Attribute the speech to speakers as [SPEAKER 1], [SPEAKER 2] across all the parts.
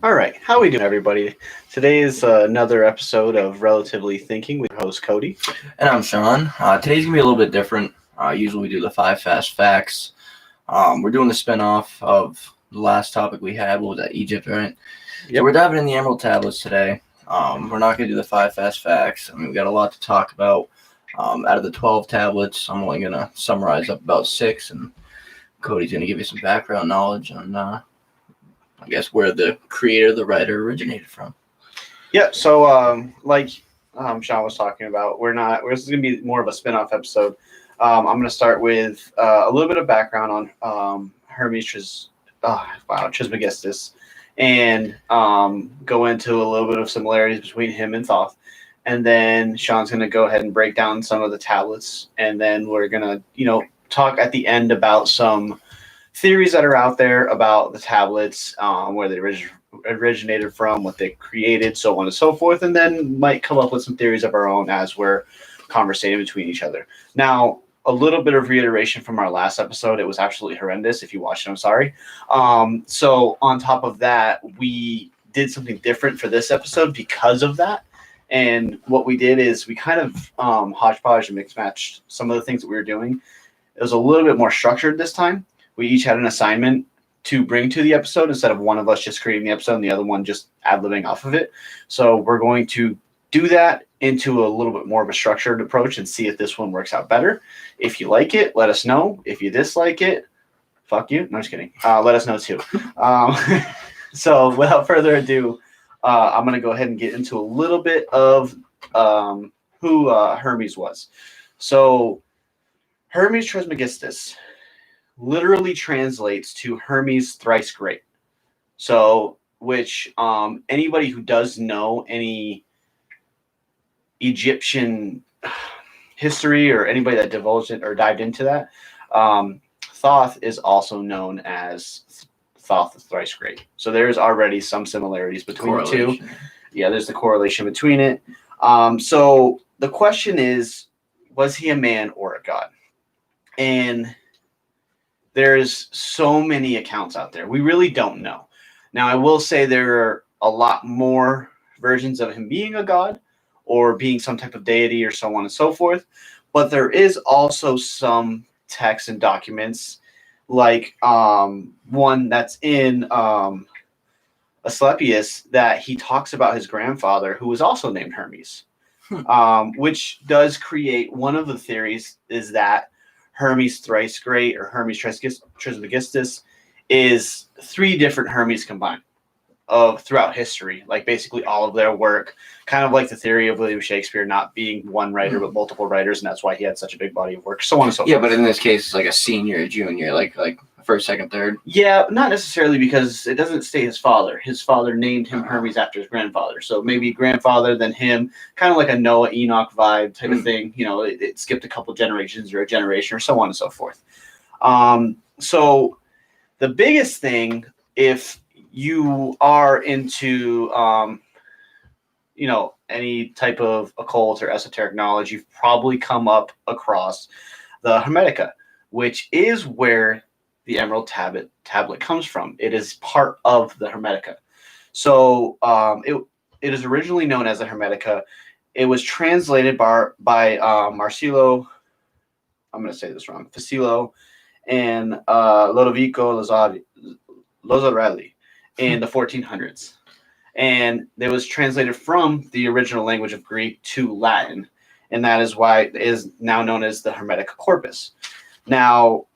[SPEAKER 1] All right, how we doing, everybody? Today is another episode of Relatively Thinking with your host Cody.
[SPEAKER 2] And I'm Sean. Today's gonna be a little bit different. Usually we do the five fast facts. We're doing the spinoff of the last topic we had. What was that? Egypt, right?
[SPEAKER 1] Yep.
[SPEAKER 2] So we're diving in the Emerald Tablets today. We're not gonna do the five fast facts. I mean, we got a lot to talk about. Out of the 12 tablets, I'm only gonna summarize up about 6, and Cody's gonna give you some background knowledge on, I guess, where the creator, the writer, originated from.
[SPEAKER 1] Yeah. So, Sean was talking about, this is gonna be more of a spin-off episode. I'm gonna start with a little bit of background on Hermes Trismegistus, and go into a little bit of similarities between him and Thoth. And then Sean's going to go ahead and break down some of the tablets. And then we're going to, talk at the end about some theories that are out there about the tablets, where they originated from, what they created, so on and so forth. And then might come up with some theories of our own as we're conversating between each other. Now, a little bit of reiteration from our last episode. It was absolutely horrendous. If you watched it, I'm sorry. So on top of that, we did something different for this episode because of that. And what we did is we kind of hodgepodge and mix matched some of the things that we were doing. It was a little bit more structured this time. We each had an assignment to bring to the episode instead of one of us just creating the episode and the other one just ad-libbing off of it. So we're going to do that into a little bit more of a structured approach and see if this one works out better. If you like it, let us know. If you dislike it, fuck you. No, I'm just kidding. Let us know too. So without further ado, I'm going to go ahead and get into a little bit of who Hermes was. So Hermes Trismegistus literally translates to Hermes thrice great. So, which anybody who does know any Egyptian history or anybody that divulged it or dived into that, Thoth is also known as Thoth the thrice great. So there's already some similarities between the two. Yeah, there's the correlation between it. So the question is, was he a man or a god? And there's so many accounts out there. We really don't know. Now, I will say there are a lot more versions of him being a god or being some type of deity or so on and so forth. But there is also some texts and documents, like one that's in Asclepius, that he talks about his grandfather, who was also named Hermes, which does create one of the theories is that Hermes thrice great or Hermes Trismegistus is 3 different Hermes combined of throughout history, like basically all of their work, kind of like the theory of William Shakespeare not being one writer but multiple writers, and that's why he had such a big body of work, so on and so forth.
[SPEAKER 2] Yeah, but in this case, it's like a senior, a junior, like first, second, third.
[SPEAKER 1] Yeah, not necessarily, because it doesn't say his father. His father named him Hermes after his grandfather, so maybe grandfather, then him, kind of like a Noah Enoch vibe type of thing. It skipped a couple generations or a generation or so on and so forth. So the biggest thing, if you are into any type of occult or esoteric knowledge, you've probably come up across the Hermetica, which is where the Emerald Tablet comes from. It is part of the Hermetica. So it is originally known as the Hermetica. It was translated by Marsilio, I'm going to say this wrong, Facilio, and Lodovico Lazzarelli in the 1400s. And it was translated from the original language of Greek to Latin, and that is why it is now known as the Hermetica Corpus. Now,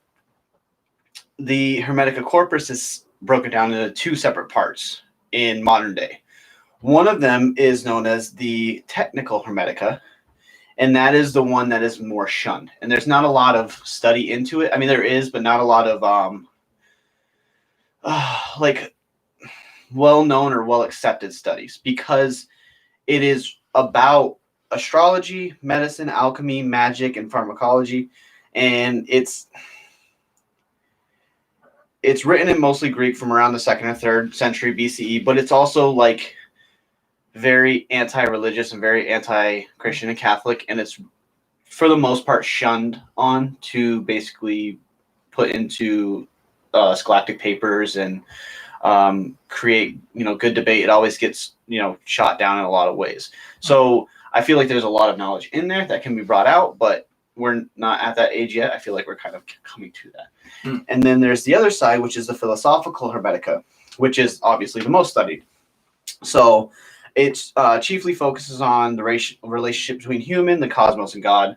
[SPEAKER 1] the Hermetica Corpus is broken down into 2 separate parts in modern day. One of them is known as the Technical Hermetica, and that is the one that is more shunned. And there's not a lot of study into it. I mean, there is, but not a lot of well-known or well-accepted studies, because it is about astrology, medicine, alchemy, magic, and pharmacology, and it's written in mostly Greek from around the 2nd or 3rd century BCE, but it's also like very anti-religious and very anti-Christian and Catholic, and it's for the most part shunned on to basically put into scholastic papers and create, good debate. It always gets, shot down in a lot of ways. So I feel like there's a lot of knowledge in there that can be brought out, but we're not at that age yet. I feel like we're kind of coming to that. And then there's the other side, which is the philosophical Hermetica, which is obviously the most studied. So it chiefly focuses on the relationship between human, the cosmos, and God,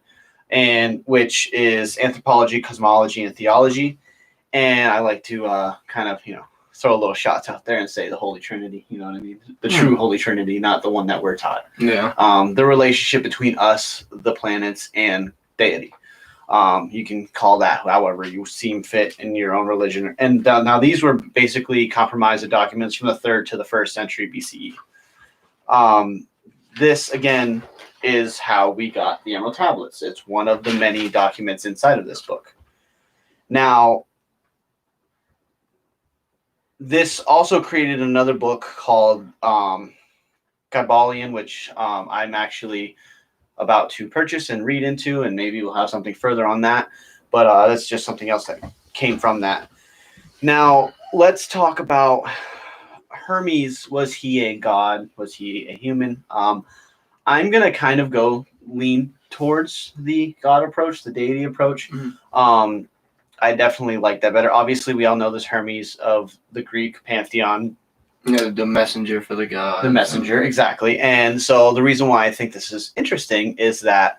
[SPEAKER 1] and which is anthropology, cosmology, and theology. And I like to kind of, throw a little shots out there and say the Holy Trinity, you know what I mean? The true Holy Trinity, not the one that we're taught.
[SPEAKER 2] Yeah.
[SPEAKER 1] The relationship between us, the planets, and deity. You can call that however you seem fit in your own religion. And now these were basically compromised documents from the 3rd to the 1st century BCE. This, again, is how we got the Emerald Tablets. It's one of the many documents inside of this book. Now, this also created another book called Kybalion, which I'm actually about to purchase and read into, and maybe we'll have something further on that. But that's just something else that came from that. Now, let's talk about Hermes. Was he a god? Was he a human? I'm going to kind of lean towards the god approach, the deity approach. Mm-hmm. I definitely like that better. Obviously, we all know this Hermes of the Greek pantheon.
[SPEAKER 2] The messenger for the god.
[SPEAKER 1] The messenger, exactly. And so the reason why I think this is interesting is that,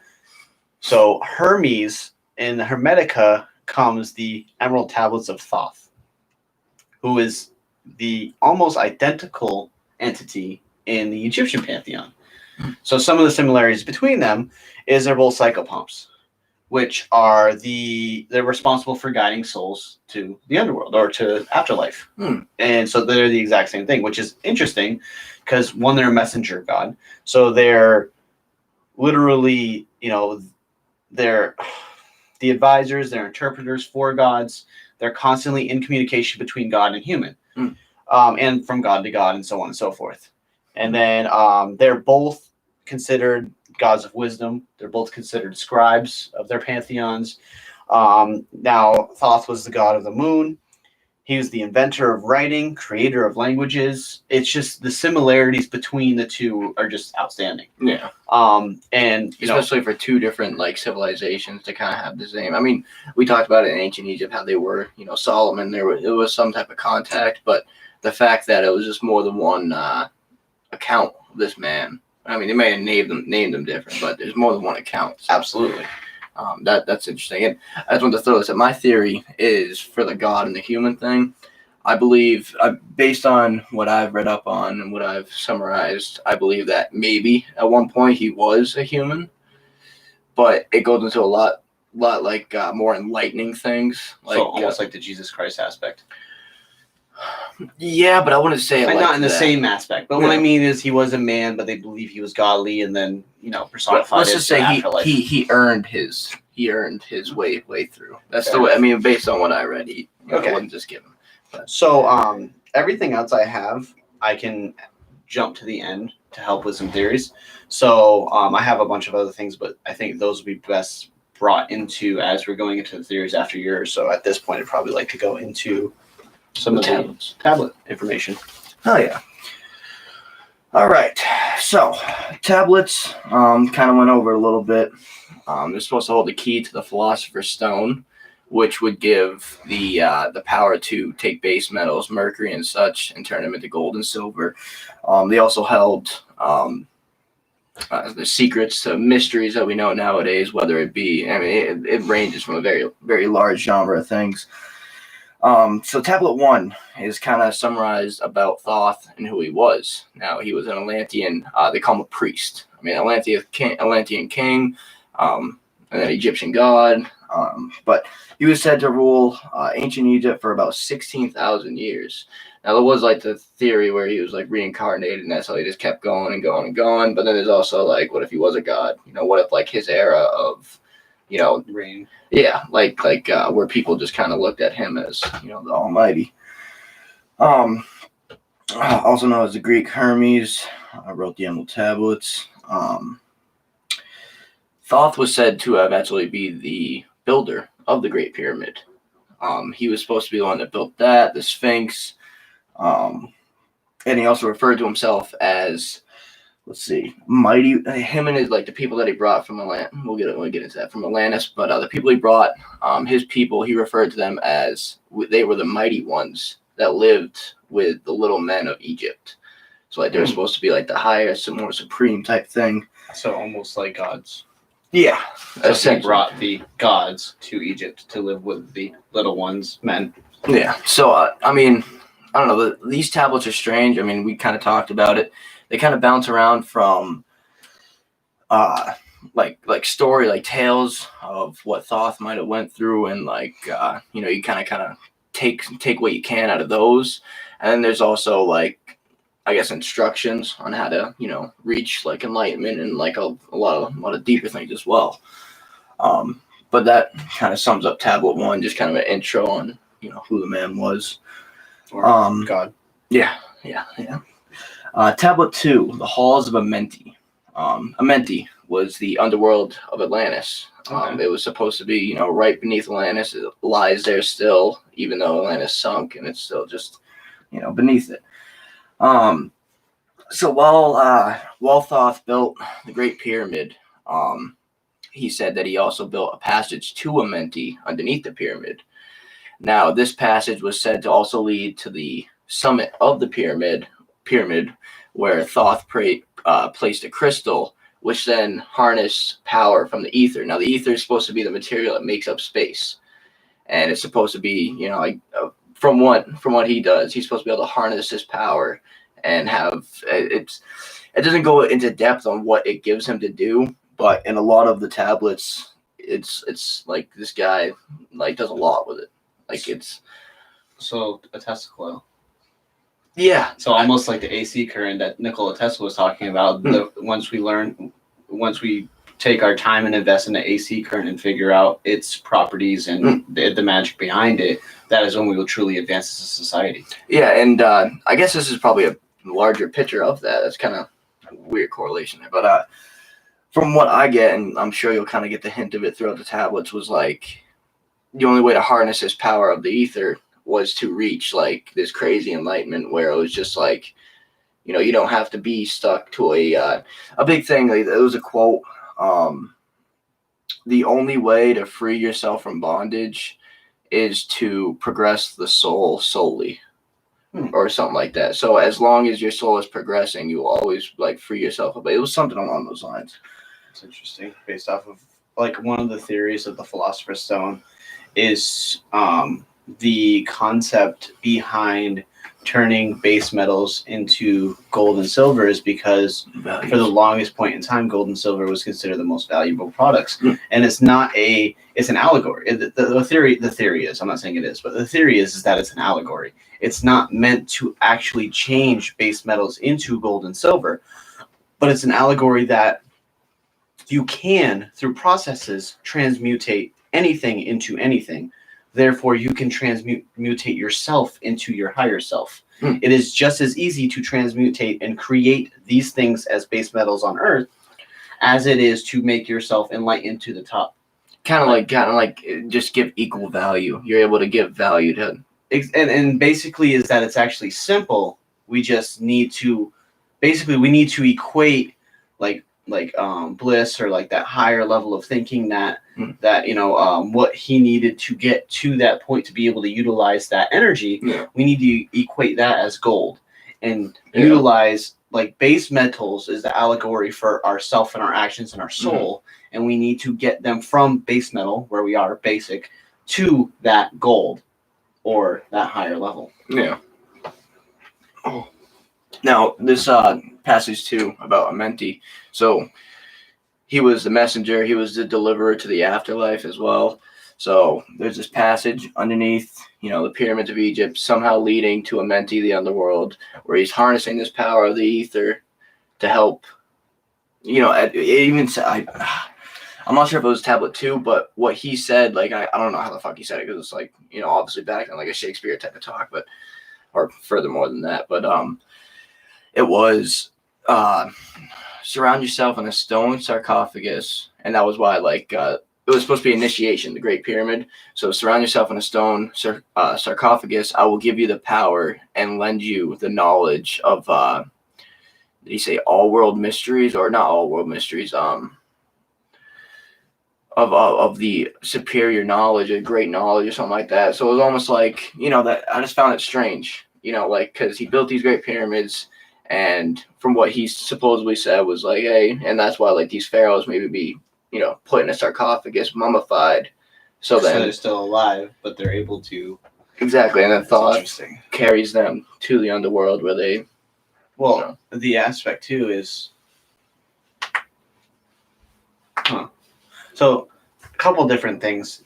[SPEAKER 1] so Hermes, in the Hermetica comes the Emerald Tablets of Thoth, who is the almost identical entity in the Egyptian pantheon. So some of the similarities between them is they're both psychopomps, which are they're responsible for guiding souls to the underworld or to afterlife. And so they're the exact same thing, which is interesting because one, they're a messenger god. So they're literally, they're the advisors, they're interpreters for gods. They're constantly in communication between God and human, and from God to God, and so on and so forth. And then they're both considered gods of wisdom. They're both considered scribes of their pantheons. Now, Thoth was the god of the moon. He was the inventor of writing, creator of languages. It's just the similarities between the two are just outstanding.
[SPEAKER 2] Yeah.
[SPEAKER 1] And
[SPEAKER 2] especially for two different civilizations to kind of have the same. I mean, we talked about it in ancient Egypt how they were, Solomon. It was some type of contact, but the fact that it was just more than one account of this man. I mean, they may have named them different, but there's more than one account. So,
[SPEAKER 1] absolutely.
[SPEAKER 2] That's interesting. And I just want to throw this at my theory is for the God and the human thing. I believe, based on what I've read up on and what I've summarized, I believe that maybe at one point he was a human, but it goes into a lot more enlightening things.
[SPEAKER 1] So almost like the Jesus Christ aspect.
[SPEAKER 2] Yeah, but I wouldn't say it
[SPEAKER 1] not in the same aspect. But what I mean is he was a man, but they believe he was godly, and then personified.
[SPEAKER 2] Let's just say he earned his way through. That's the way. I mean, based on what I read, I wouldn't just give him. But.
[SPEAKER 1] So everything else I have, I can jump to the end to help with some theories. So I have a bunch of other things, but I think those would be best brought into as we're going into the theories after yours. So at this point, I'd probably like to go into some of the tablet information.
[SPEAKER 2] Oh yeah. All right. So tablets kind of went over a little bit. They're supposed to hold the key to the Philosopher's Stone, which would give the power to take base metals, mercury and such, and turn them into gold and silver. They also held the secrets to mysteries that we know nowadays, whether it be, I mean, it ranges from a very, very large genre of things. So Tablet 1 is kind of summarized about Thoth and who he was. Now, he was an Atlantean, they call him a priest. I mean, Atlantean king, and an Egyptian god. But he was said to rule ancient Egypt for about 16,000 years. Now, there was the theory where he was reincarnated, and that's how he just kept going and going and going. But then there's also what if he was a god? What if his era of
[SPEAKER 1] reign.
[SPEAKER 2] Yeah, where people just kind of looked at him as, the Almighty. Also known as the Greek Hermes, wrote the Emerald Tablets. Thoth was said to have actually be the builder of the Great Pyramid. He was supposed to be the one that built that, the Sphinx, And he also referred to himself as, let's see, mighty. Him and his the people that he brought from Atlantis. We'll get into that from Atlantis. But the people he brought, his people, he referred to them as they were the mighty ones that lived with the little men of Egypt. So they were supposed to be the highest and more supreme type thing.
[SPEAKER 1] So almost like gods.
[SPEAKER 2] Yeah,
[SPEAKER 1] so he brought the gods to Egypt to live with the little ones, men.
[SPEAKER 2] Yeah. So I mean, I don't know. These tablets are strange. I mean, we kind of talked about it. They kind of bounce around from, story, tales of what Thoth might have went through, and you kind of take what you can out of those, and then there's also I guess instructions on how to reach enlightenment and a lot of deeper things as well. But that kind of sums up Tablet 1, just kind of an intro on who the man was.
[SPEAKER 1] Or God.
[SPEAKER 2] Yeah. Tablet 2, the Halls of Amenti. Amenti was the underworld of Atlantis.
[SPEAKER 1] Okay.
[SPEAKER 2] It was supposed to be, right beneath Atlantis. It lies there still, even though Atlantis sunk, and it's still just, beneath it. So while Thoth built the Great Pyramid, he said that he also built a passage to Amenti underneath the pyramid. Now, this passage was said to also lead to the summit of the pyramid where Thoth placed a crystal, which then harnessed power from the ether. Now, the ether is supposed to be the material that makes up space, and it's supposed to be, from what he does, he's supposed to be able to harness his power and have it doesn't go into depth on what it gives him to do, but in a lot of the tablets, it's this guy does a lot with it.
[SPEAKER 1] So a Tesla coil.
[SPEAKER 2] Yeah.
[SPEAKER 1] So almost like the AC current that Nikola Tesla was talking about. Once we take our time and invest in the AC current and figure out its properties and the magic behind it, that is when we will truly advance as a society.
[SPEAKER 2] Yeah, and I guess this is probably a larger picture of that. That's kind of a weird correlation there. But from what I get, and I'm sure you'll kind of get the hint of it throughout the tablets, was the only way to harness this power of the ether was to reach this crazy enlightenment where it was just you don't have to be stuck to a big thing. There was a quote, the only way to free yourself from bondage is to progress the soul solely, or something like that. So as long as your soul is progressing, you will always free yourself of it. It was something along those lines.
[SPEAKER 1] It's interesting. Based off of one of the theories of the Philosopher's Stone is the concept behind turning base metals into gold and silver is because for the longest point in time, gold and silver was considered the most valuable products. And it's an allegory. The theory is, I'm not saying it is, but the theory is that it's an allegory. It's not meant to actually change base metals into gold and silver, but it's an allegory that you can, through processes, transmutate anything into anything. Therefore, you can transmutate yourself into your higher self. It is just as easy to transmutate and create these things as base metals on Earth as it is to make yourself enlightened to the top.
[SPEAKER 2] Kind of like just give equal value. You're able to give value to.
[SPEAKER 1] And basically is that it's actually simple. We just need to equate bliss or that higher level of thinking that what he needed to get to that point to be able to utilize that energy. We need to equate that as gold and utilize base metals is the allegory for ourself and our actions and our soul. And we need to get them from base metal, where we are basic, to that gold or that higher level.
[SPEAKER 2] Yeah. Now, this passage too about Amenti. So he was the messenger. He was the deliverer to the afterlife as well. So there's this passage underneath, the pyramids of Egypt, somehow leading to Amenti, the underworld, where he's harnessing this power of the ether to help. I'm not sure if it was Tablet 2, but what he said, I don't know how the fuck he said it, because it's obviously back then a Shakespeare type of talk, or furthermore than that, but it was surround yourself in a stone sarcophagus, and that was why it was supposed to be initiation, the Great Pyramid. So surround yourself in a stone sarcophagus. I will give you the power and lend you the knowledge of, did he say all world mysteries, or not all world mysteries? Of the superior knowledge, a great knowledge, or something like that. So it was almost like, that I just found it strange, like, because he built these Great Pyramids, and from what he supposedly said was like, hey, and that's why like these pharaohs maybe be, put in a sarcophagus, mummified, so then
[SPEAKER 1] they're still alive, but they're able to.
[SPEAKER 2] Exactly, and then
[SPEAKER 1] That's
[SPEAKER 2] thought
[SPEAKER 1] interesting.
[SPEAKER 2] carries them to the underworld where they.
[SPEAKER 1] Well, the aspect too is. So, a couple different things,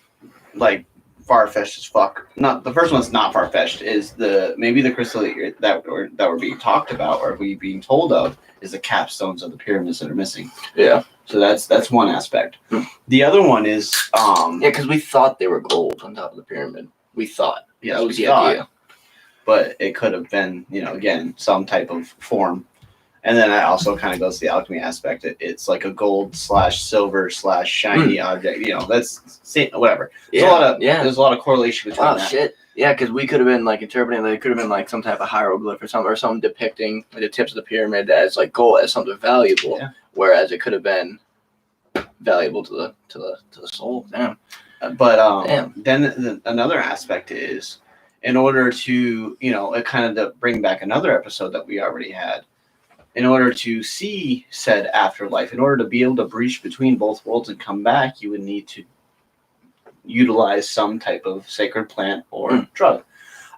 [SPEAKER 1] like far-fetched as fuck. Not the first one's not far-fetched. Is maybe the crystal that we're being talked about, or we being told of, is the capstones of the pyramids that are missing.
[SPEAKER 2] Yeah.
[SPEAKER 1] So that's one aspect. The other one is
[SPEAKER 2] because we thought they were gold on top of the pyramid. We thought.
[SPEAKER 1] Yes,
[SPEAKER 2] that was
[SPEAKER 1] we
[SPEAKER 2] the
[SPEAKER 1] thought.
[SPEAKER 2] idea.
[SPEAKER 1] But it could have been, again, some type of form. And then it also kind of goes to the alchemy aspect. It's like a gold / silver / shiny object. That's whatever. There's a lot of correlation between that.
[SPEAKER 2] Shit. Yeah, because we could have been like interpreting. It could have been like some type of hieroglyph or something depicting like the tips of the pyramid as like gold, as something valuable. Yeah. Whereas it could have been valuable to the soul. Damn.
[SPEAKER 1] But then another aspect is, in order to it kind of to bring back another episode that we already had. In order to see said afterlife, in order to be able to breach between both worlds and come back, you would need to utilize some type of sacred plant or drug.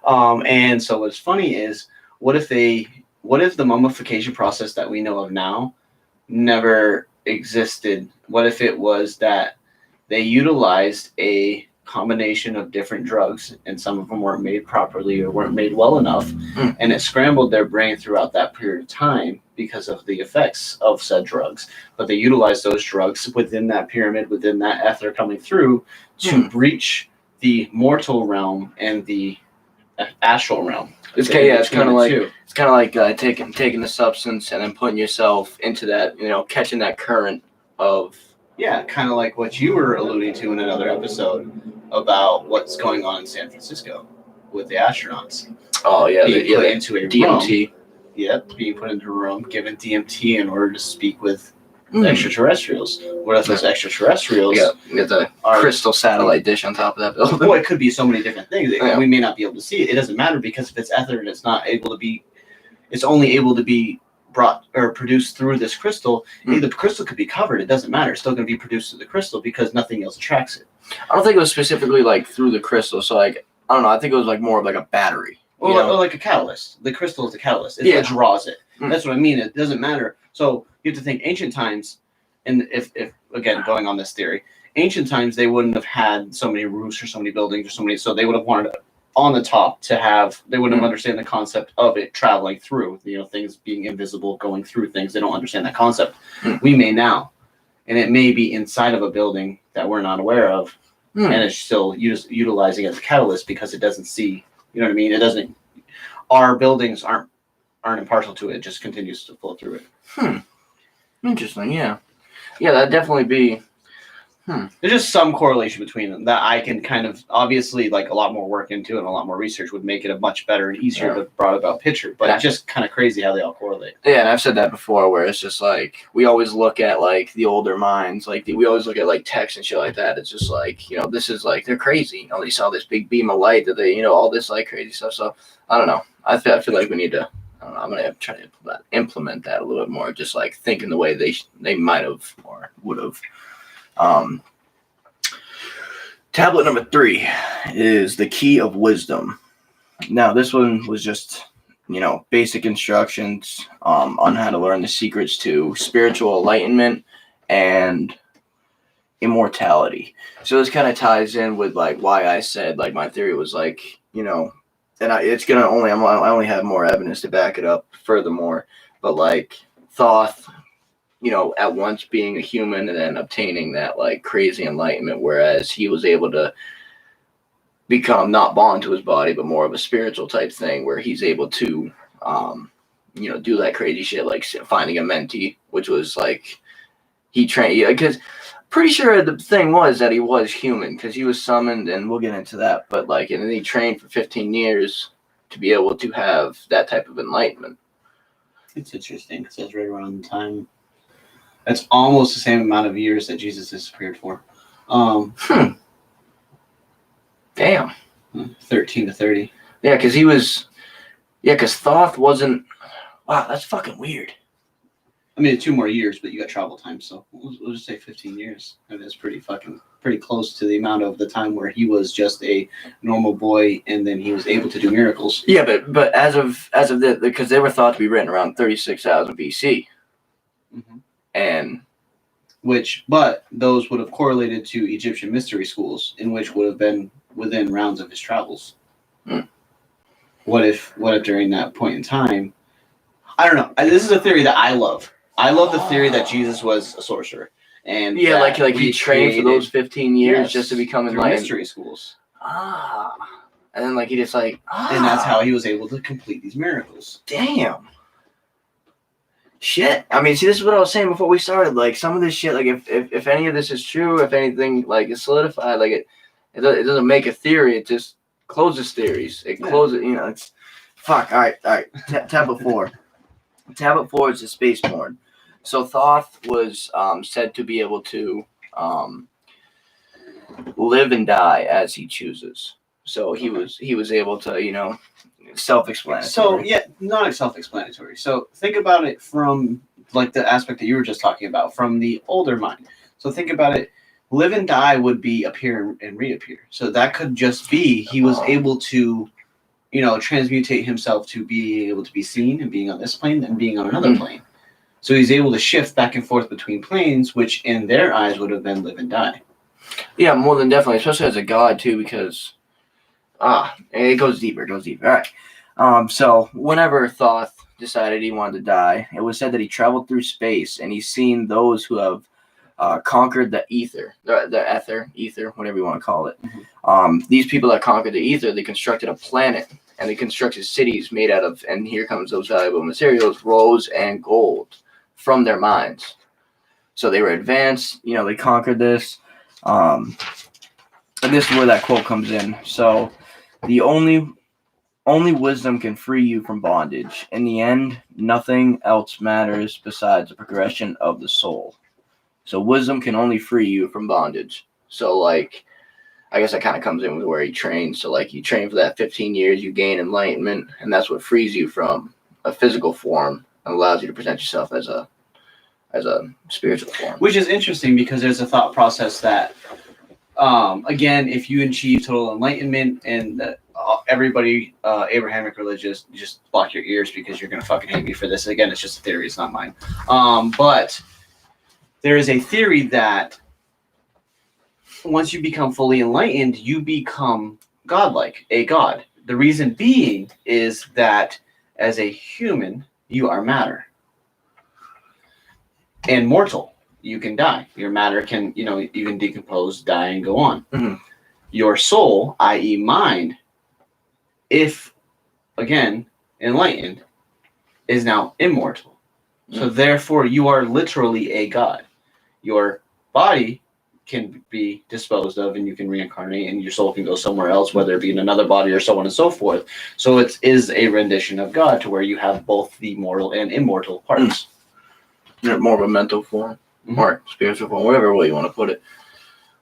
[SPEAKER 1] And so what's funny is, what if the mummification process that we know of now never existed? What if it was that they utilized a combination of different drugs, and some of them weren't made properly or weren't made well enough, and it scrambled their brain throughout that period of time because of the effects of said drugs, but they utilized those drugs within that pyramid, within that ether coming through, to breach the mortal realm and the astral realm.
[SPEAKER 2] It's kind of like taking the substance and then putting yourself into that, catching that current of.
[SPEAKER 1] Yeah, kind of like what you were alluding to in another episode about what's going on in San Francisco with the astronauts.
[SPEAKER 2] Oh yeah,
[SPEAKER 1] being put into a
[SPEAKER 2] DMT.
[SPEAKER 1] Room. Yep, being put into a room, given DMT in order to speak with extraterrestrials. What if those extraterrestrials?
[SPEAKER 2] Yeah, get the crystal satellite dish on top of that building.
[SPEAKER 1] Well, it could be so many different things. We may not be able to see it. It doesn't matter, because if it's ether and it's only able to be brought or produced through this crystal. The crystal could be covered. It doesn't matter. It's still going to be produced through the crystal because nothing else attracts it.
[SPEAKER 2] I don't think it was specifically like through the crystal. So like, I don't know. I think it was like more of like a battery.
[SPEAKER 1] Or like a catalyst. The crystal is the catalyst. It's what draws it. That's what I mean. It doesn't matter. So you have to think ancient times, and if again, going on this theory, ancient times, they wouldn't have had so many roofs or so many buildings or so they would have wanted on the top to have, they wouldn't have understand the concept of it traveling through, things being invisible, going through things. They don't understand that concept. We may now, and it may be inside of a building that we're not aware of, and it's still utilizing it as a catalyst because it doesn't see, you know what I mean? It doesn't, our buildings aren't impartial to it. It just continues to flow through it.
[SPEAKER 2] Interesting. Yeah. That'd definitely be,
[SPEAKER 1] There's just some correlation between them that I can kind of, obviously, like a lot more work into, and a lot more research would make it a much better and easier to brought about picture. But it's just kind of crazy how they all correlate.
[SPEAKER 2] Yeah, and I've said that before, where it's just like, we always look at like the older minds, like we always look at like texts and shit like that. It's just like, this is like, they're crazy. They saw this big beam of light that they, all this like crazy stuff. So I don't know. I feel like we need to, I don't know, I'm going to try to implement that a little bit more. Just like thinking the way they might have or would have. Tablet number 3 is the Key of Wisdom. Now, this one was just, basic instructions on how to learn the secrets to spiritual enlightenment and immortality. So this kind of ties in with like why I said like my theory was like, and it's gonna I only have more evidence to back it up furthermore, but like Thoth, at once being a human and then obtaining that like crazy enlightenment, whereas he was able to become not bond to his body, but more of a spiritual type thing where he's able to, do that crazy shit, like finding a mentee, which was like, he trained, because pretty sure the thing was that he was human because he was summoned, and we'll get into that. But like, and then he trained for 15 years to be able to have that type of enlightenment.
[SPEAKER 1] It's interesting because that's right around the time. That's almost the same amount of years that Jesus disappeared for.
[SPEAKER 2] Damn.
[SPEAKER 1] 13 to 30.
[SPEAKER 2] Yeah, because he was. Yeah, because Thoth wasn't. Wow, that's fucking weird.
[SPEAKER 1] I mean, 2 more years, but you got travel time, so we'll just say 15 years. I mean, that's pretty close to the amount of the time where he was just a normal boy, and then he was able to do miracles.
[SPEAKER 2] Yeah, but as of the, because they were thought to be written around 36,000 BC, and
[SPEAKER 1] but those would have correlated to Egyptian mystery schools, in which would have been within rounds of his travels. What if during that point in time? I don't know. This is a theory that I love. I love the theory that Jesus was a sorcerer, and
[SPEAKER 2] yeah, like he trained for those 15 years just to become enlightened.
[SPEAKER 1] Mystery schools.
[SPEAKER 2] And then like he just like
[SPEAKER 1] and that's how he was able to complete these miracles.
[SPEAKER 2] Damn. Shit. I mean, see, this is what I was saying before we started. Like some of this shit, like if any of this is true, if anything like is solidified, like it doesn't make a theory. It just closes theories. It closes. You know, it's fuck. All right. Tablet 4. Tablet 4 is the spaceborne. So Thoth was said to be able to live and die as he chooses. So he was able to, you know, self-explanatory.
[SPEAKER 1] So yeah, not self-explanatory. So think about it from like the aspect that you were just talking about, from the older mind. So think about it. Live and die would be appear and reappear. So that could just be he was able to, you know, transmutate himself to be able to be seen and being on this plane and being on another plane. So he's able to shift back and forth between planes, which in their eyes would have been live and die.
[SPEAKER 2] Yeah, more than definitely, especially as a god too, because it goes deeper. All right. So whenever Thoth decided he wanted to die, it was said that he traveled through space and he's seen those who have conquered the ether, the ether, whatever you want to call it. These people that conquered the ether, they constructed a planet and they constructed cities made out of, and here comes those valuable materials, rose and gold from their minds. So they were advanced, you know, they conquered this. And this is where that quote comes in. So the only wisdom can free you from bondage. In the end, nothing else matters besides the progression of the soul. So wisdom can only free you from bondage. So like, I guess that kind of comes in with where he trains. So like you train for that 15 years, you gain enlightenment, and that's what frees you from a physical form and allows you to present yourself as a spiritual form. Which
[SPEAKER 1] is interesting because there's a thought process that, again, if you achieve total enlightenment and everybody Abrahamic religious, just block your ears because you're going to fucking hate me for this. Again, it's just a theory. It's not mine. But there is a theory that once you become fully enlightened, you become godlike, a god. The reason being is that as a human, you are matter and mortal. You can die. Your matter can, you know, you can decompose, die, and go on. Your soul, i.e. mind, if, again, enlightened, is now immortal. So therefore, you are literally a god. Your body can be disposed of and you can reincarnate and your soul can go somewhere else, whether it be in another body or so on and so forth. So it is a rendition of God to where you have both the mortal and immortal parts.
[SPEAKER 2] More of a mental form or spiritual form, whatever way you want to put it.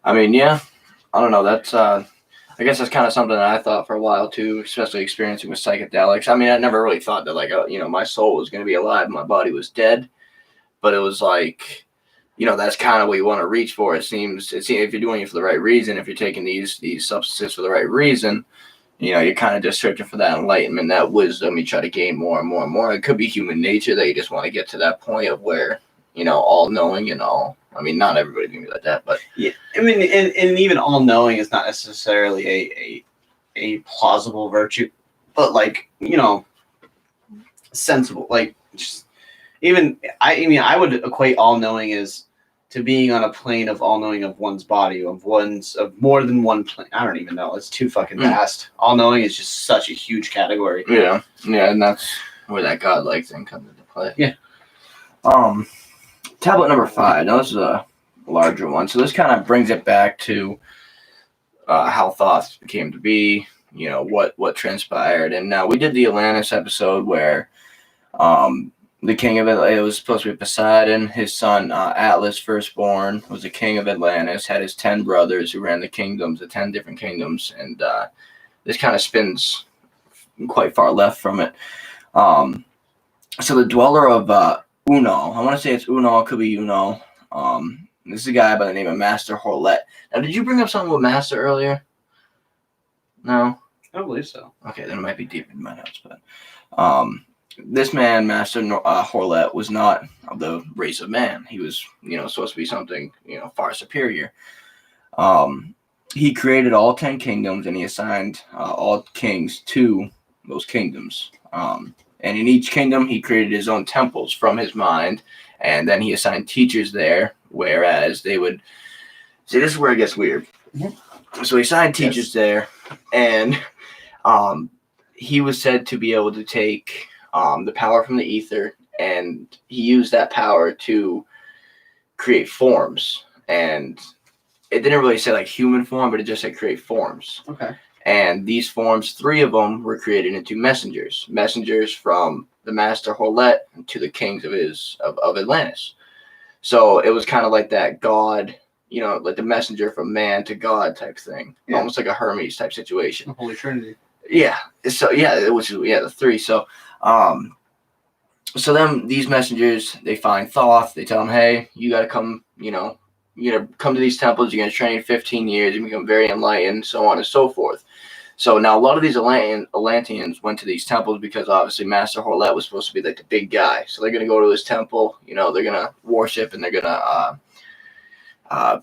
[SPEAKER 2] I mean, yeah, I don't know. That's, I guess that's kind of something that I thought for a while too, especially experiencing with psychedelics. I mean, I never really thought that like, you know, my soul was going to be alive and my body was dead, but it was like, you know, that's kind of what you want to reach for. It seems if you're doing it for the right reason, if you're taking these substances for the right reason, you know, you're kind of just searching for that enlightenment, that wisdom. You try to gain more and more and more. It could be human nature that you just want to get to that point of where, you know, all knowing and all. I mean, not everybody can be like that, but
[SPEAKER 1] yeah. I mean, and even all knowing is not necessarily a plausible virtue, but like, you know, sensible. Like, just even I mean, I would equate all knowing as to being on a plane of all knowing of one's body, of more than one plane. I don't even know. It's too fucking vast. All knowing is just such a huge category.
[SPEAKER 2] Yeah, and that's where that godlike thing comes into play.
[SPEAKER 1] Yeah.
[SPEAKER 2] Tablet number 5. Now this is a larger one. So this kind of brings it back to how Thoth came to be, what transpired. And now we did the Atlantis episode where the king of Atlantis, it was supposed to be Poseidon. His son Atlas, firstborn, was the king of Atlantis, had his 10 brothers who ran the 10 different kingdoms. And this kind of spins quite far left from it. So the dweller of Uno, I want to say it's Uno, it could be Uno. This is a guy by the name of Master Horlet. Now, did you bring up something with Master earlier? No?
[SPEAKER 1] I don't believe so.
[SPEAKER 2] Okay, then it might be deep in my notes. But this man, Master Horlet, was not of the race of man. He was, supposed to be something, far superior. He created all 10 kingdoms, and he assigned all kings to those kingdoms. And in each kingdom, he created his own temples from his mind, and then he assigned teachers there, whereas they would... See, this is where it gets weird. Mm-hmm. So he assigned teachers there, and he was said to be able to take the power from the ether, and he used that power to create forms. And it didn't really say like human form, but it just said create forms.
[SPEAKER 1] Okay.
[SPEAKER 2] And these forms, 3 of them were created into messengers from the Master Horlet to the kings of Atlantis. So it was kind of like that God, like the messenger from man to God type thing, almost like a Hermes type situation.
[SPEAKER 1] The Holy Trinity.
[SPEAKER 2] Yeah. So it was the 3. So then these messengers, they find Thoth. They tell him, hey, you got to come. You're going to come to these temples, you're going to train 15 years, you become very enlightened, so on and so forth. So now a lot of these Atlanteans went to these temples because obviously Master Horlet was supposed to be like the big guy. So they're going to go to his temple, they're going to worship, and they're going to,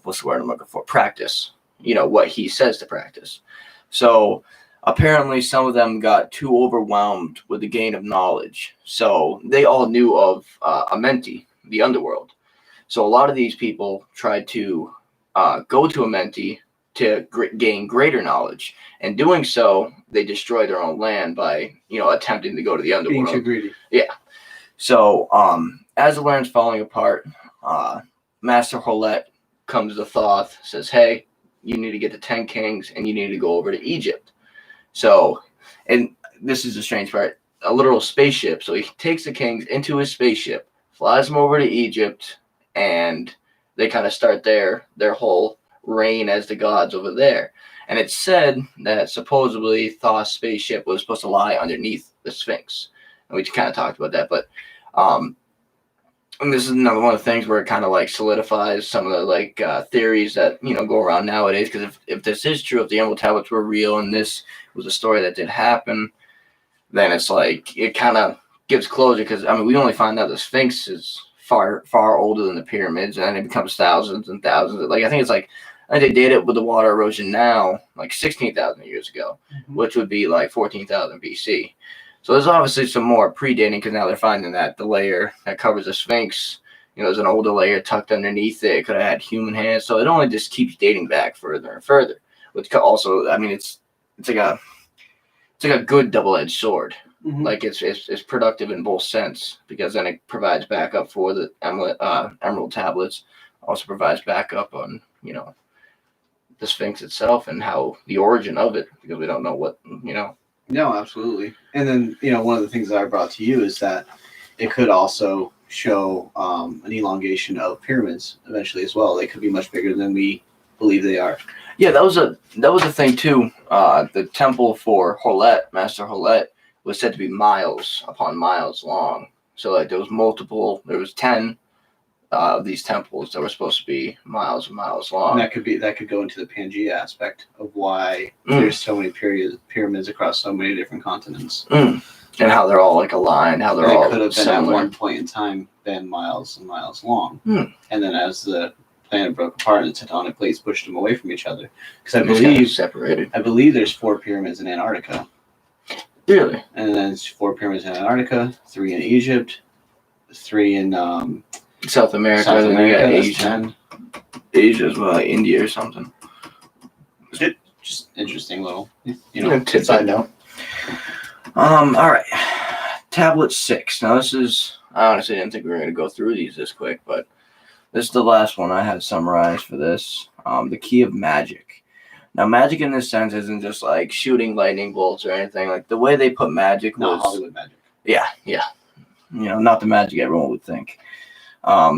[SPEAKER 2] what's the word I'm looking for? Practice, what he says to practice. So apparently some of them got too overwhelmed with the gain of knowledge. So they all knew of Amenti, the underworld. So a lot of these people tried to go to Amenti to gain greater knowledge. And doing so, they destroyed their own land by, attempting to go to the underworld.
[SPEAKER 1] Being too greedy.
[SPEAKER 2] Yeah. So as the land's falling apart, Master Horlet comes to Thoth, says, hey, you need to get the 10 kings and you need to go over to Egypt. So, and this is the strange part, a literal spaceship. So he takes the kings into his spaceship, flies them over to Egypt, and they kind of start their whole reign as the gods over there. And it's said that supposedly Thoth's spaceship was supposed to lie underneath the Sphinx. And we kind of talked about that, but and this is another one of the things where it kind of like solidifies some of the theories that go around nowadays. Because if this is true, if the Emerald Tablets were real and this was a story that did happen, then it's like it kind of gives closure. Because we only find out the Sphinx is far older than the pyramids, and then it becomes thousands and thousands. I think it's I think they date it with the water erosion now, 16,000 years ago, which would be 14,000 BC. So there's obviously some more predating because now they're finding that the layer that covers the Sphinx, there's an older layer tucked underneath it. It could have had human hands. So it only just keeps dating back further and further, which also, it's like a good double-edged sword. Mm-hmm. It's productive in both sense because then it provides backup for the Emerald Tablets, also provides backup on the Sphinx itself and how the origin of it, because we don't know what
[SPEAKER 1] No, absolutely. And then one of the things that I brought to you is that it could also show an elongation of pyramids eventually as well. They could be much bigger than we believe they are. Yeah, that was a thing too. The temple for Horlet, Master Horlet, was said to be miles upon miles long. So there was 10 of these temples that were supposed to be miles and miles long. And that could go into the Pangea aspect of why there's so many pyramids across so many different continents. And how they're all aligned, how they're all could have been similar. At one point in time been miles and miles long. And then as the planet broke apart and the tectonic plates pushed them away from each other. Because I believe there's 4 pyramids in Antarctica. Really? And then it's 4 pyramids in Antarctica, 3 in Egypt, 3 in South America, and then you got Asia. Asia as well, India or something. Just interesting little, side note. All right. Tablet 6. Now this is, I honestly didn't think we were going to go through these this quick, but
[SPEAKER 2] This is the last one I had summarized for this. The key of magic. Now, magic in this sense isn't just like shooting lightning bolts or anything. Like the way they put magic
[SPEAKER 1] Not
[SPEAKER 2] was
[SPEAKER 1] Hollywood magic.
[SPEAKER 2] Yeah. Not the magic everyone would think.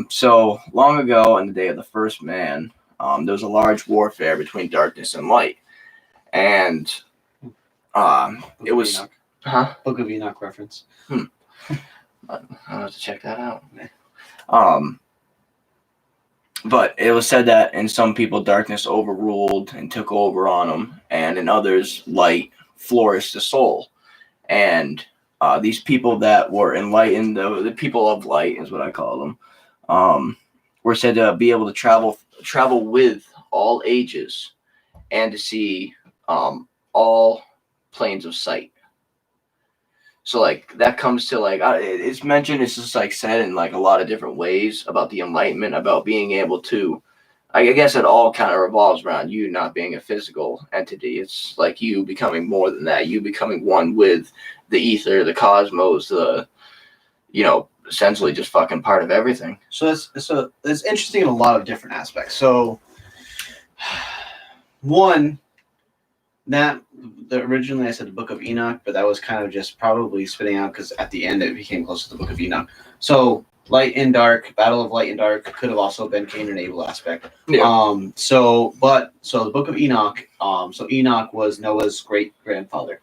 [SPEAKER 2] So long ago, in the day of the first man, there was a large warfare between darkness and light, and it was
[SPEAKER 1] Book of Enoch reference.
[SPEAKER 2] I'll have to check that out. But it was said that in some people, darkness overruled and took over on them, and in others, light flourished the soul. And these people that were enlightened, the people of light is what I call them, were said to be able to travel with all ages and to see all planes of sight. So like that comes to like it's mentioned, it's just like said in like a lot of different ways about the enlightenment, about being able to, I guess it all kind of revolves around you not being a physical entity. It's like you becoming more than that, you becoming one with the ether, the cosmos, essentially just fucking part of everything.
[SPEAKER 1] So it's interesting in a lot of different aspects. So one, that originally I said the Book of Enoch, but that was kind of just probably spitting out because at the end it became close to the Book of Enoch. So light and dark, battle of light and dark could have also been Cain and Abel aspect.
[SPEAKER 2] Yeah.
[SPEAKER 1] So the Book of Enoch, so Enoch was Noah's great grandfather.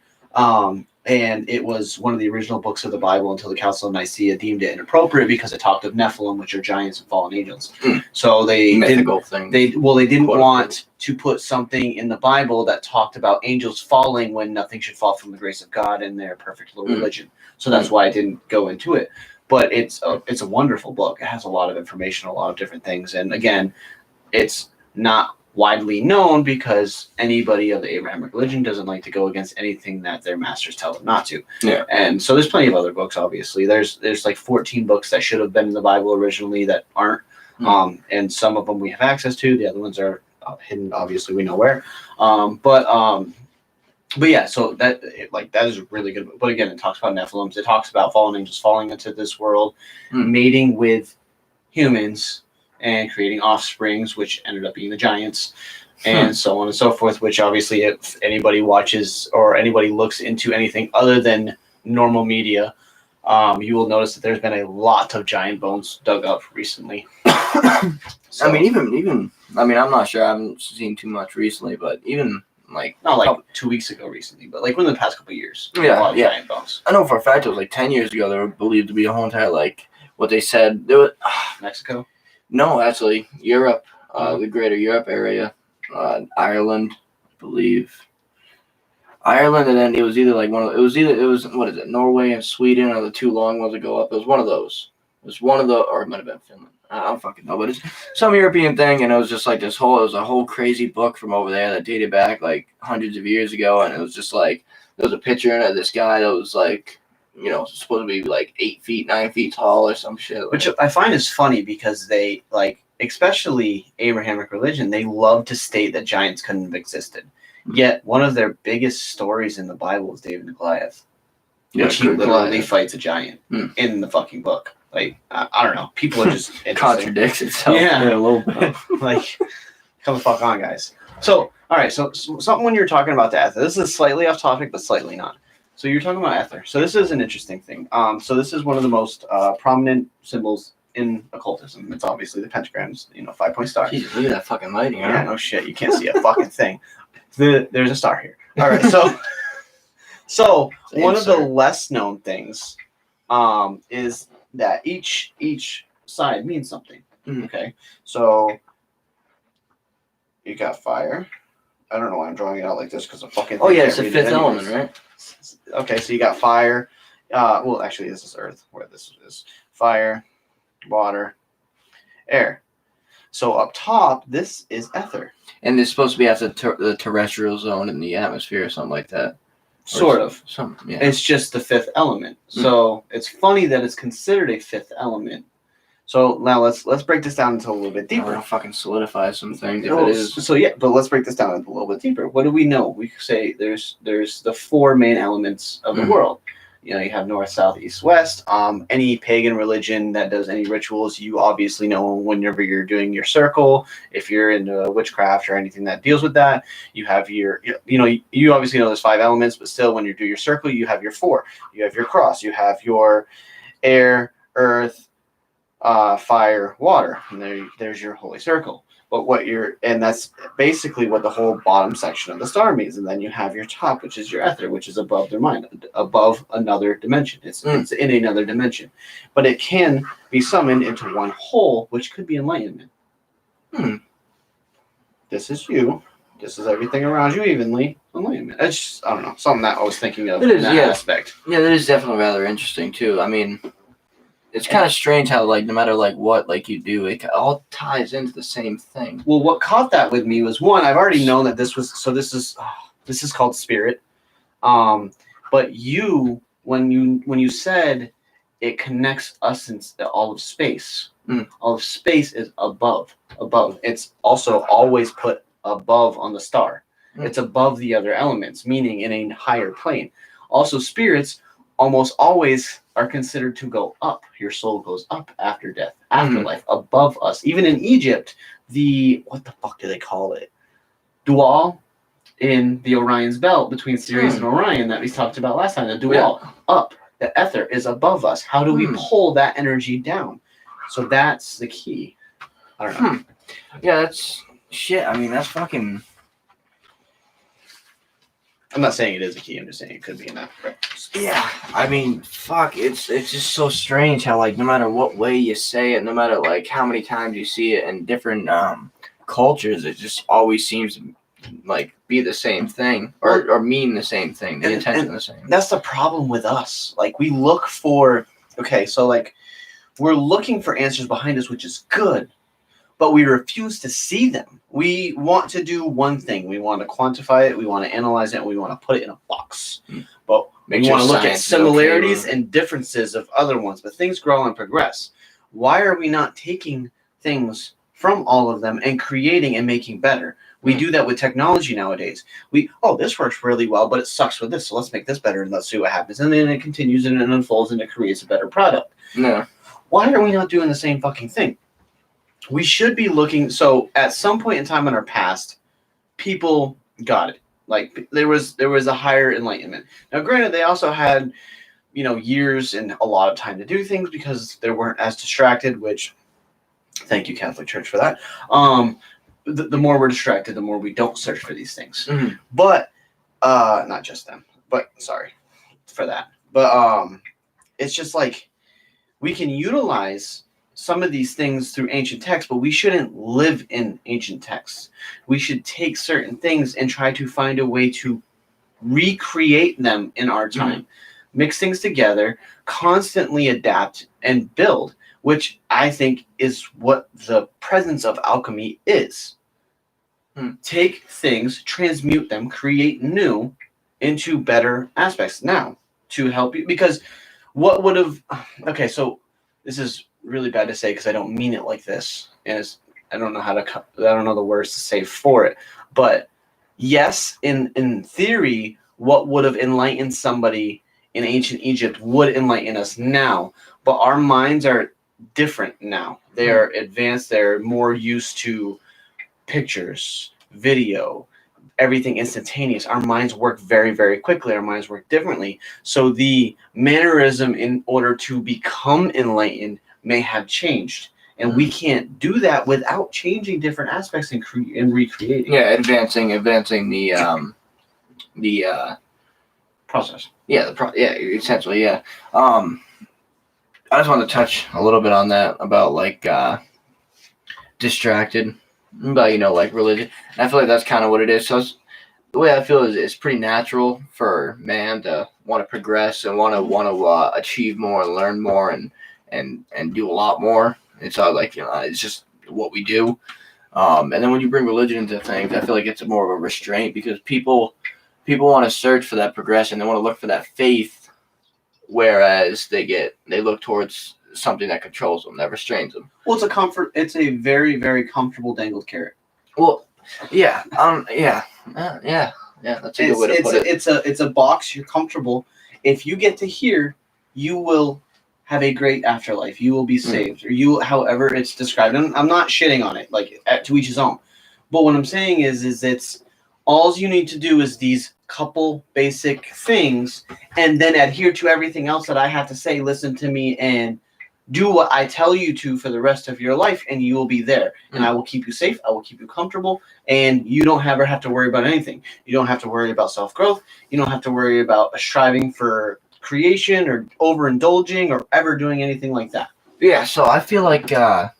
[SPEAKER 1] And it was one of the original books of the Bible until the Council of Nicaea deemed it inappropriate because it talked of Nephilim, which are giants and fallen angels. So they
[SPEAKER 2] mythical thing.
[SPEAKER 1] They didn't want to put something in the Bible that talked about angels falling when nothing should fall from the grace of God and their perfect little religion. So that's why I didn't go into it. But it's a wonderful book. It has a lot of information, a lot of different things, and again, it's not widely known because anybody of the Abrahamic religion doesn't like to go against anything that their masters tell them not to.
[SPEAKER 2] Yeah.
[SPEAKER 1] And so there's plenty of other books, obviously. There's like 14 books that should have been in the Bible originally that aren't. And some of them we have access to. The other ones are hidden, obviously we know where. But yeah, so that is a really good book. But again, it talks about Nephilims. It talks about fallen angels falling into this world, mating with humans, and creating offsprings, which ended up being the giants, and so on and so forth, which obviously if anybody watches or anybody looks into anything other than normal media, you will notice that there's been a lot of giant bones dug up recently. So,
[SPEAKER 2] I mean, even I'm not sure, I haven't seen too much recently, but even like
[SPEAKER 1] not like 2 weeks ago recently, but like within the past couple of years.
[SPEAKER 2] Yeah,
[SPEAKER 1] a lot of giant bones.
[SPEAKER 2] I know for a fact it was like 10 years ago there were believed to be a whole entire, like what they said there was
[SPEAKER 1] Mexico?
[SPEAKER 2] No, actually Europe, the greater Europe area, Ireland, I believe. Ireland, and then it was either like what is it, Norway and Sweden are the two long ones that go up. It was one of those. It was one of the, or it might have been Finland. I don't fucking know, but it's some European thing, and it was just like it was a whole crazy book from over there that dated back like hundreds of years ago, and it was just like there was a picture in it of this guy that was like, supposed to be like 8 feet, 9 feet tall or some shit.
[SPEAKER 1] Which I find is funny because they especially Abrahamic religion, they love to state that giants couldn't have existed. Yet one of their biggest stories in the Bible is David and Goliath, which he literally fights a giant in the fucking book. Like I don't know, people are just
[SPEAKER 2] contradicts itself.
[SPEAKER 1] Yeah,
[SPEAKER 2] a little bit.
[SPEAKER 1] Like, come the fuck on, guys. So all right, so something when you're talking about the ether. This is slightly off topic, but slightly not. So you're talking about ether. So this is an interesting thing. So this is one of the most prominent symbols in occultism. It's obviously the pentagrams, 5-point star.
[SPEAKER 2] Jesus, look at that fucking lighting.
[SPEAKER 1] Yeah, no shit. You can't see a fucking thing. There's a star here. All right, so one of the less known things is that each side means something. Okay, so you got fire. I don't know why I'm drawing it out like this because the fucking.
[SPEAKER 2] Oh yeah, it's the fifth element, right?
[SPEAKER 1] Okay, so you got fire. Well, actually, this is earth. Where this is fire, water, air. So up top, this is ether.
[SPEAKER 2] And it's supposed to be at the terrestrial zone in the atmosphere or something like that.
[SPEAKER 1] Sort of.
[SPEAKER 2] Something. Yeah.
[SPEAKER 1] It's just the fifth element. So it's funny that it's considered a fifth element. So now let's break this down into a little bit deeper.
[SPEAKER 2] I'll fucking solidify some things if it is.
[SPEAKER 1] So yeah, but let's break this down into a little bit deeper. What do we know? We say there's the four main elements of the world. You know, you have north, south, east, west. Any pagan religion that does any rituals, you obviously know whenever you're doing your circle. If you're into witchcraft or anything that deals with that, you have your, you obviously know there's 5 elements, but still, when you do your circle, you have your 4. You have your cross. You have your air, earth, fire, water, and there's your holy circle. But and that's basically what the whole bottom section of the star means. And then you have your top, which is your ether, which is above their mind, above another dimension. It's in another dimension, but it can be summoned into one whole, which could be enlightenment. This is you. This is everything around you evenly. Enlightenment. It's just, I don't know, something that I was thinking of in that aspect.
[SPEAKER 2] Yeah, that is definitely rather interesting too. I mean, it's kind of strange how, like, no matter, like, what, like, you do, it all ties into the same thing.
[SPEAKER 1] Well, what caught that with me was, one, I've already known that this is called spirit. But when you said it connects us in all of space, all of space is above. It's also always put above on the star. It's above the other elements, meaning in a higher plane. Also, spirits almost always are considered to go up. Your soul goes up after death, afterlife, above us. Even in Egypt, what the fuck do they call it? Dual in the Orion's belt between Sirius and Orion that we talked about last time. The dual up. The ether is above us. How do we pull that energy down? So that's the key. I don't know.
[SPEAKER 2] Yeah, that's shit. I mean, that's fucking.
[SPEAKER 1] I'm not saying it is a key. I'm just saying it could be in that.
[SPEAKER 2] Yeah, I mean, fuck. It's just so strange how, like, no matter what way you say it, no matter, like, how many times you see it in different cultures, it just always seems to, like, be the same thing or mean the same thing. The intention is the same.
[SPEAKER 1] That's the problem with us. Like, we look for. Okay, so like, we're looking for answers behind us, which is good. But we refuse to see them. We want to do one thing. We want to quantify it. We want to analyze it. And we want to put it in a box. But we want to look at similarities and differences of other ones. But things grow and progress. Why are we not taking things from all of them and creating and making better? We do that with technology nowadays. This works really well, but it sucks with this. So let's make this better and let's see what happens. And then it continues and it unfolds and it creates a better product.
[SPEAKER 2] No.
[SPEAKER 1] Why are we not doing the same fucking thing? We should be looking. So at some point in time in our past, people got it. Like there was a higher enlightenment. Now, granted, they also had, years and a lot of time to do things because they weren't as distracted. Which, thank you, Catholic Church, for that. The more we're distracted, the more we don't search for these things. But not just them. But sorry for that. But it's just like we can utilize some of these things through ancient texts, but we shouldn't live in ancient texts. We should take certain things and try to find a way to recreate them in our time. Mix things together, constantly adapt and build, which I think is what the presence of alchemy is. Take things, transmute them, create new into better aspects. Now, to help you, because what would have... Okay, so this is really bad to say because I don't mean it like this, and I don't know the words to say for it. But yes, in theory, what would have enlightened somebody in ancient Egypt would enlighten us now. But our minds are different now. They are advanced. They're more used to pictures, video, everything instantaneous. Our minds work very, very quickly. Our minds work differently. So the mannerism in order to become enlightened may have changed, and we can't do that without changing different aspects and recreating.
[SPEAKER 2] Yeah, advancing the
[SPEAKER 1] process.
[SPEAKER 2] Yeah, essentially, yeah. I just want to touch a little bit on that about like distracted, but like religion. And I feel like that's kind of what it is. So the way I feel is it's pretty natural for man to want to progress and want to achieve more and learn more and do a lot more. It's all like, it's just what we do. And then when you bring religion into things, I feel like it's more of a restraint because people want to search for that progression. They want to look for that faith, whereas they look towards something that controls them, that restrains them.
[SPEAKER 1] Well, it's a comfort. It's a very, very comfortable dangled carrot.
[SPEAKER 2] Well, yeah. Yeah. That's a good way to put it.
[SPEAKER 1] It's a box. You're comfortable. if you get to here, you will have a great afterlife. You will be saved, or you, however it's described. And I'm not shitting on it, like to each his own. But what I'm saying is it's all you need to do is these couple basic things, and then adhere to everything else that I have to say. Listen to me and do what I tell you to for the rest of your life, and you will be there. And I will keep you safe. I will keep you comfortable, and you don't ever have to worry about anything. You don't have to worry about self-growth. You don't have to worry about striving for creation or overindulging or ever doing anything like that.
[SPEAKER 2] Yeah, so I feel like that's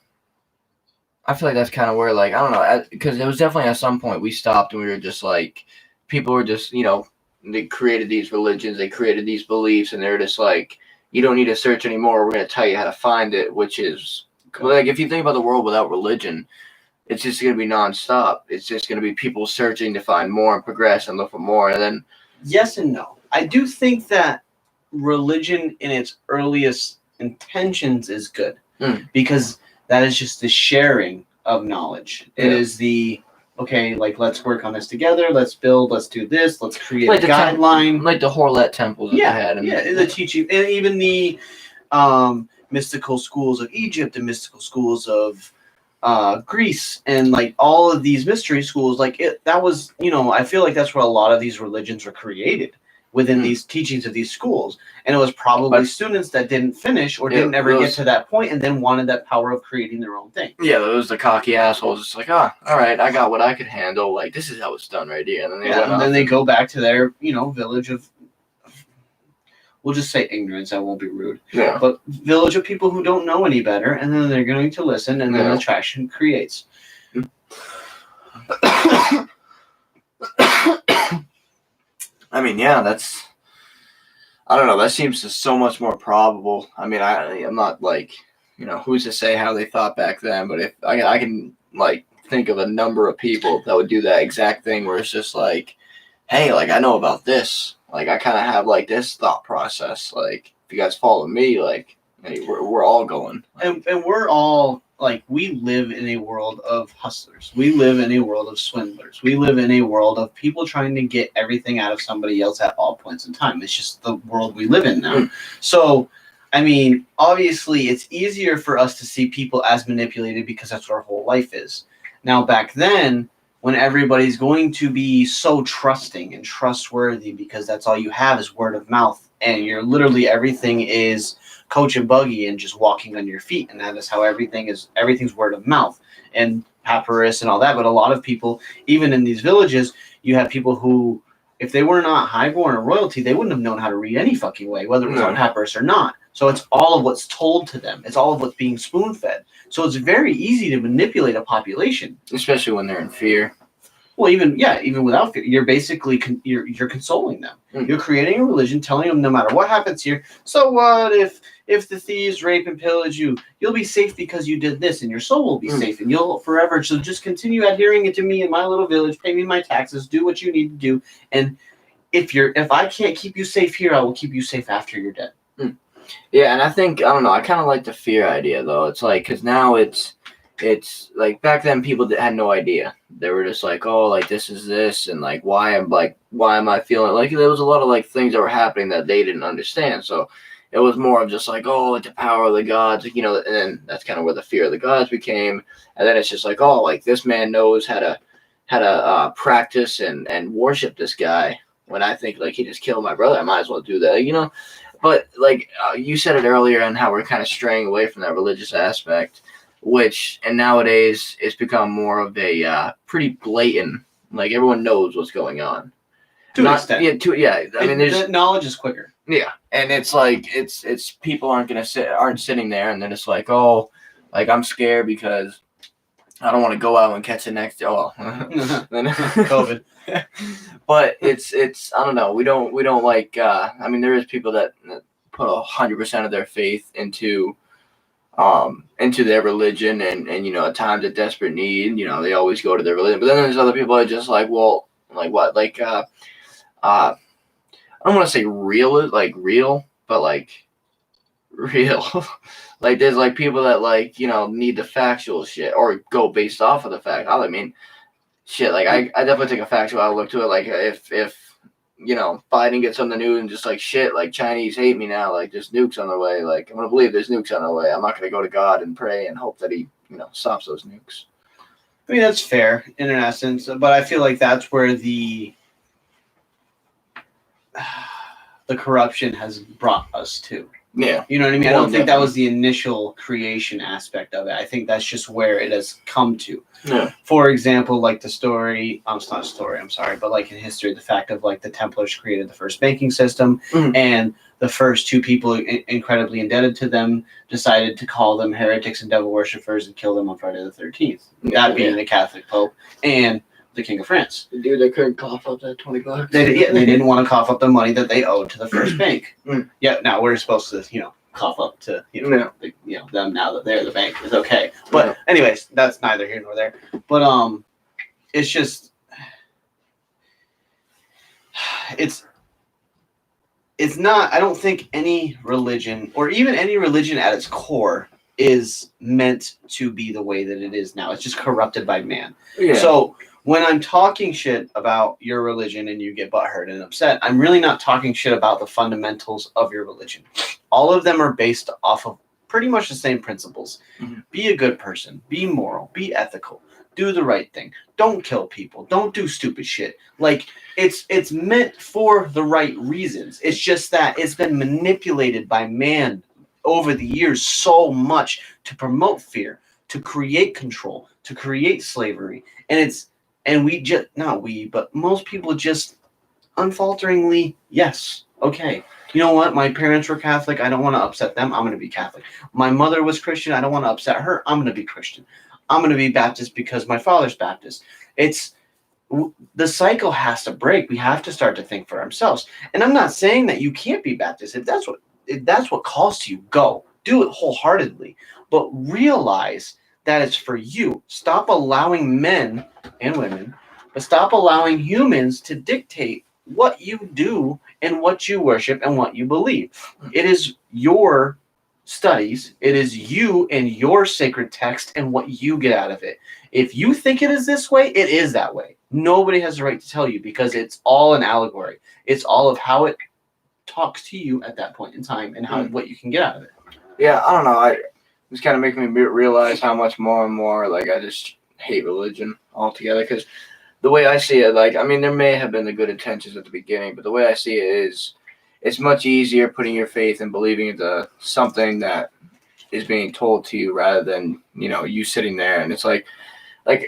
[SPEAKER 2] kind of where, like, I don't know, because it was definitely at some point we stopped and we were just like, people were just, they created these religions, they created these beliefs, and they're just like, you don't need to search anymore. We're going to tell you how to find it, which is, like, if you think about the world without religion, it's just going to be nonstop. It's just going to be people searching to find more and progress and look for more. And then,
[SPEAKER 1] yes and no. I do think that religion in its earliest intentions is good because that is just the sharing of knowledge. It is the, okay, like, let's work on this together. Let's build. Let's do this. Let's create a guideline.
[SPEAKER 2] Like the Horlet temples that they had.
[SPEAKER 1] The teaching. And even the mystical schools of Egypt and mystical schools of Greece and, like, all of these mystery schools. Like, that was, I feel like that's where a lot of these religions were created, within these teachings of these schools. And it was probably students that didn't finish or didn't ever get to that point and then wanted that power of creating their own thing.
[SPEAKER 2] Yeah, those the cocky assholes. It's like, all right, I got what I could handle. Like, this is how it's done right here. And then
[SPEAKER 1] they go back to their, village of, we'll just say ignorance. I won't be rude.
[SPEAKER 2] Yeah.
[SPEAKER 1] But village of people who don't know any better, and then they're going to listen, and then attraction creates.
[SPEAKER 2] I mean, yeah, I don't know, that seems so much more probable. I mean, I'm not, like, who's to say how they thought back then, but if I can, like, think of a number of people that would do that exact thing where it's just like, hey, like, I know about this. Like, I kind of have, like, this thought process. Like, if you guys follow me, like, hey, we're all going.
[SPEAKER 1] And we're all, like, we live in a world of hustlers. We live in a world of swindlers. We live in a world of people trying to get everything out of somebody else at all points in time. It's just the world we live in now. So, I mean, obviously, it's easier for us to see people as manipulated because that's what our whole life is. Now, back then, when everybody's going to be so trusting and trustworthy because that's all you have is word of mouth, and you're literally, everything is coach and buggy and just walking on your feet, and that is how everything's word of mouth and papyrus and all that. But a lot of people, even in these villages, you have people who, if they were not highborn or royalty, they wouldn't have known how to read any fucking way, whether it was on papyrus or not. So it's all of what's told to them. It's all of what's being spoon-fed. So it's very easy to manipulate a population,
[SPEAKER 2] especially when they're in fear.
[SPEAKER 1] Well, even without fear, you're basically you're consoling them. You're creating a religion, telling them no matter what happens here. So what if the thieves rape and pillage you? You'll be safe because you did this, and your soul will be safe, and you'll forever. So just continue adhering to me in my little village. Pay me my taxes. Do what you need to do. And if I can't keep you safe here, I will keep you safe after you're dead.
[SPEAKER 2] Yeah, and I think, I don't know, I kind of like the fear idea, though. It's like, because now it's like, back then people had no idea. They were just like, oh, like, this is this, and like, why am I feeling like, there was a lot of, like, things that were happening that they didn't understand. So it was more of just like, oh, like, the power of the gods, and then that's kind of where the fear of the gods became. And then it's just like, oh, like, this man knows how to practice and worship this guy. When I think, like, he just killed my brother, I might as well do that, But, like, you said it earlier on how we're kind of straying away from that religious aspect, and nowadays it's become more of a pretty blatant, like, everyone knows what's going on.
[SPEAKER 1] To an extent.
[SPEAKER 2] Yeah. I mean,
[SPEAKER 1] the knowledge is quicker.
[SPEAKER 2] Yeah, and it's like, it's people aren't sitting there and they're just like, oh, like, I'm scared because I don't want to go out and catch the next. Oh,
[SPEAKER 1] COVID.
[SPEAKER 2] But it's I don't know. We don't like. I mean, there is people that put 100% of their faith into their religion, and at times of desperate need, they always go to their religion. But then there's other people that are just like, well, like what, like I don't want to say real, but like real. Like, there's, like, people that, like, need the factual shit or go based off of the fact. I mean, shit, like, I definitely take a factual outlook to it. Like, if Biden gets on the news and just like shit, like Chinese hate me now, like there's nukes on the way. Like I'm gonna believe there's nukes on the way. I'm not gonna go to God and pray and hope that he, stops those nukes.
[SPEAKER 1] I mean, that's fair in an essence, but I feel like that's where the corruption has brought us to.
[SPEAKER 2] Yeah.
[SPEAKER 1] You know what I mean? I
[SPEAKER 2] Well,
[SPEAKER 1] don't think that was the initial creation aspect of it. I think that's just where it has come to.
[SPEAKER 2] Yeah.
[SPEAKER 1] For example, like the story, it's not a story, I'm sorry, but like in history, the fact of like the Templars created the first banking system, and the first two people incredibly indebted to them decided to call them heretics and devil worshippers and kill them on Friday the 13th. That being the Catholic Pope and the King of France.
[SPEAKER 2] The dude that couldn't cough up that $20.
[SPEAKER 1] They didn't want to cough up the money that they owed to the first bank. Yeah, now we're supposed to, cough up to them now that they're the bank. It's okay. But anyways, that's neither here nor there. But it's just it's not. I don't think any religion, or even any religion at its core, is meant to be the way that it is now. It's just corrupted by man. Yeah. So when I'm talking shit about your religion and you get butthurt and upset, I'm really not talking shit about the fundamentals of your religion. All of them are based off of pretty much the same principles. Be a good person. Be moral. Be ethical. Do the right thing. Don't kill people. Don't do stupid shit. Like, it's meant for the right reasons. It's just that it's been manipulated by man over the years so much to promote fear, to create control, to create slavery. And we just, not we, but most people just unfalteringly, yes, okay. You know what? My parents were Catholic. I don't want to upset them. I'm going to be Catholic. My mother was Christian. I don't want to upset her. I'm going to be Christian. I'm going to be Baptist because my father's Baptist. The cycle has to break. We have to start to think for ourselves. And I'm not saying that you can't be Baptist. If that's what calls to you, go. Do it wholeheartedly. But realize that it's for you. Stop allowing men and women, but stop allowing humans to dictate what you do and what you worship and what you believe. It is your studies. It is you and your sacred text and what you get out of it. If you think it is this way, it is that way. Nobody has the right to tell you because it's all an allegory. It's all of how it talks to you at that point in time and what you can get out of it.
[SPEAKER 2] Yeah, I don't know. It's kind of making me realize how much more and more, I just hate religion altogether. Because the way I see it, there may have been the good intentions at the beginning, but the way I see it is it's much easier putting your faith and believing into something that is being told to you rather than, you sitting there. And it's like, I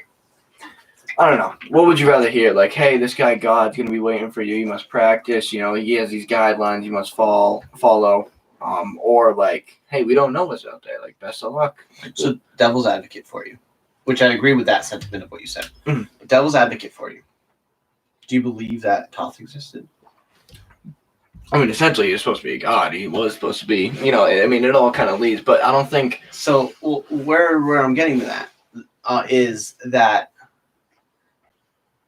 [SPEAKER 2] don't know. What would you rather hear? Hey, this guy God's going to be waiting for you. You must practice. He has these guidelines you must follow. Or hey, we don't know what's out there. Best of luck.
[SPEAKER 1] So devil's advocate for you, which I agree with that sentiment of what you said. But devil's advocate for you. Do you believe that Thoth existed?
[SPEAKER 2] I mean, essentially, he was supposed to be a god. He was supposed to be, it all kind of leads. But I don't think...
[SPEAKER 1] So where I'm getting to that is that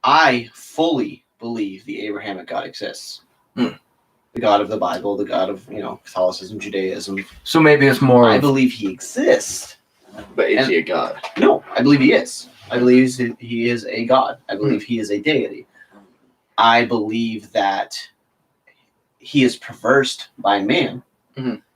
[SPEAKER 1] I fully believe the Abrahamic God exists. The God of the Bible, the God of, Catholicism, Judaism.
[SPEAKER 2] So maybe it's more...
[SPEAKER 1] I believe he exists.
[SPEAKER 2] But is he a god?
[SPEAKER 1] No, I believe he is. I believe he is a god. I believe he is a deity. I believe that he is perversed by man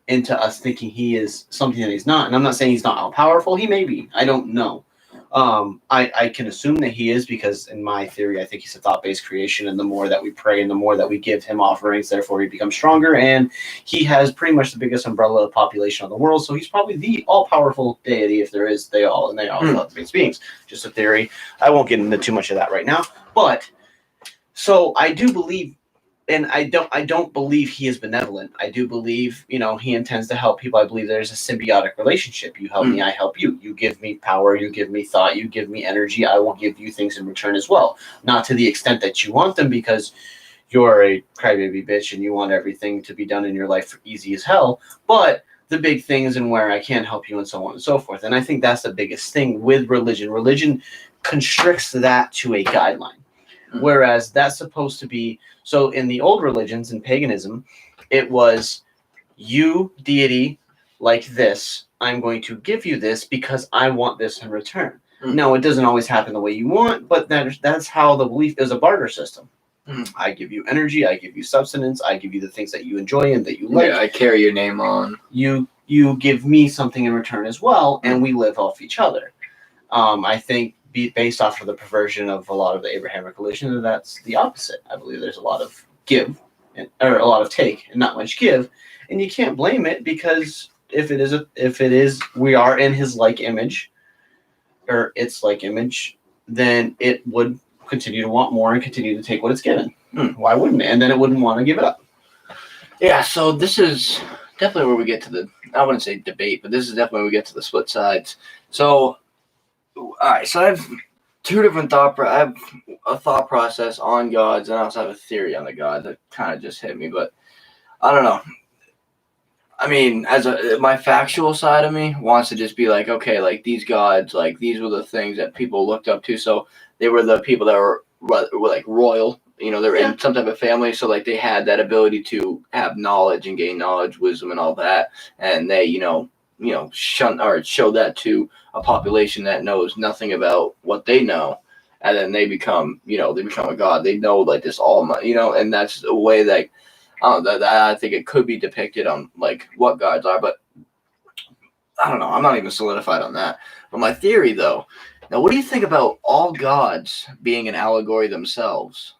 [SPEAKER 1] into us thinking he is something that he's not. And I'm not saying he's not all powerful. He may be. I don't know. I can assume that he is because in my theory, I think he's a thought-based creation. And the more that we pray and the more that we give him offerings, therefore he becomes stronger. And he has pretty much the biggest umbrella of population of the world. So he's probably the all-powerful deity if there is, and they are thought-based beings. Just a theory. I won't get into too much of that right now. But so I do believe, and I don't believe he is benevolent. I do believe, he intends to help people. I believe there's a symbiotic relationship. You help me, I help you. You give me power, you give me thought, you give me energy. I will give you things in return as well. Not to the extent that you want them because you're a crybaby bitch and you want everything to be done in your life easy as hell. But the big things and where I can help you and so on and so forth. And I think that's the biggest thing with religion. Religion constricts that to a guideline. Whereas that's supposed to be, so in the old religions in paganism, it was you, deity, like this, I'm going to give you this because I want this in return. Now, it doesn't always happen the way you want, but that's how the belief is a barter system. I give you energy, I give you substance, I give you the things that you enjoy and that you like.
[SPEAKER 2] I carry your name on.
[SPEAKER 1] You give me something in return as well, and we live off each other. I think based off of the perversion of a lot of the Abrahamic religion, that's the opposite. I believe there's a lot of give or a lot of take and not much give, and you can't blame it because if it is we are in his like image or its like image, then it would continue to want more and continue to take what it's given. Why wouldn't it? And then it wouldn't want to give it up.
[SPEAKER 2] Yeah, so this is definitely where we get to the, I wouldn't say debate, but this is definitely where we get to the split sides. So, all right, so I have two different I have a thought process on gods, and I also have a theory on the gods that kind of just hit me, but I don't know. I mean, my factual side of me wants to just be like, okay, like these gods, like these were the things that people looked up to. So they were the people that were like royal, you know, they're in some type of family. So like they had that ability to have knowledge and gain knowledge, wisdom and all that. And they, show that to a population that knows nothing about what they know. And then they become a god. They know like this all, and that's a way that, I think it could be depicted on like what gods are, but I don't know. I'm not even solidified on that. But my theory, though, now what do you think about all gods being an allegory themselves?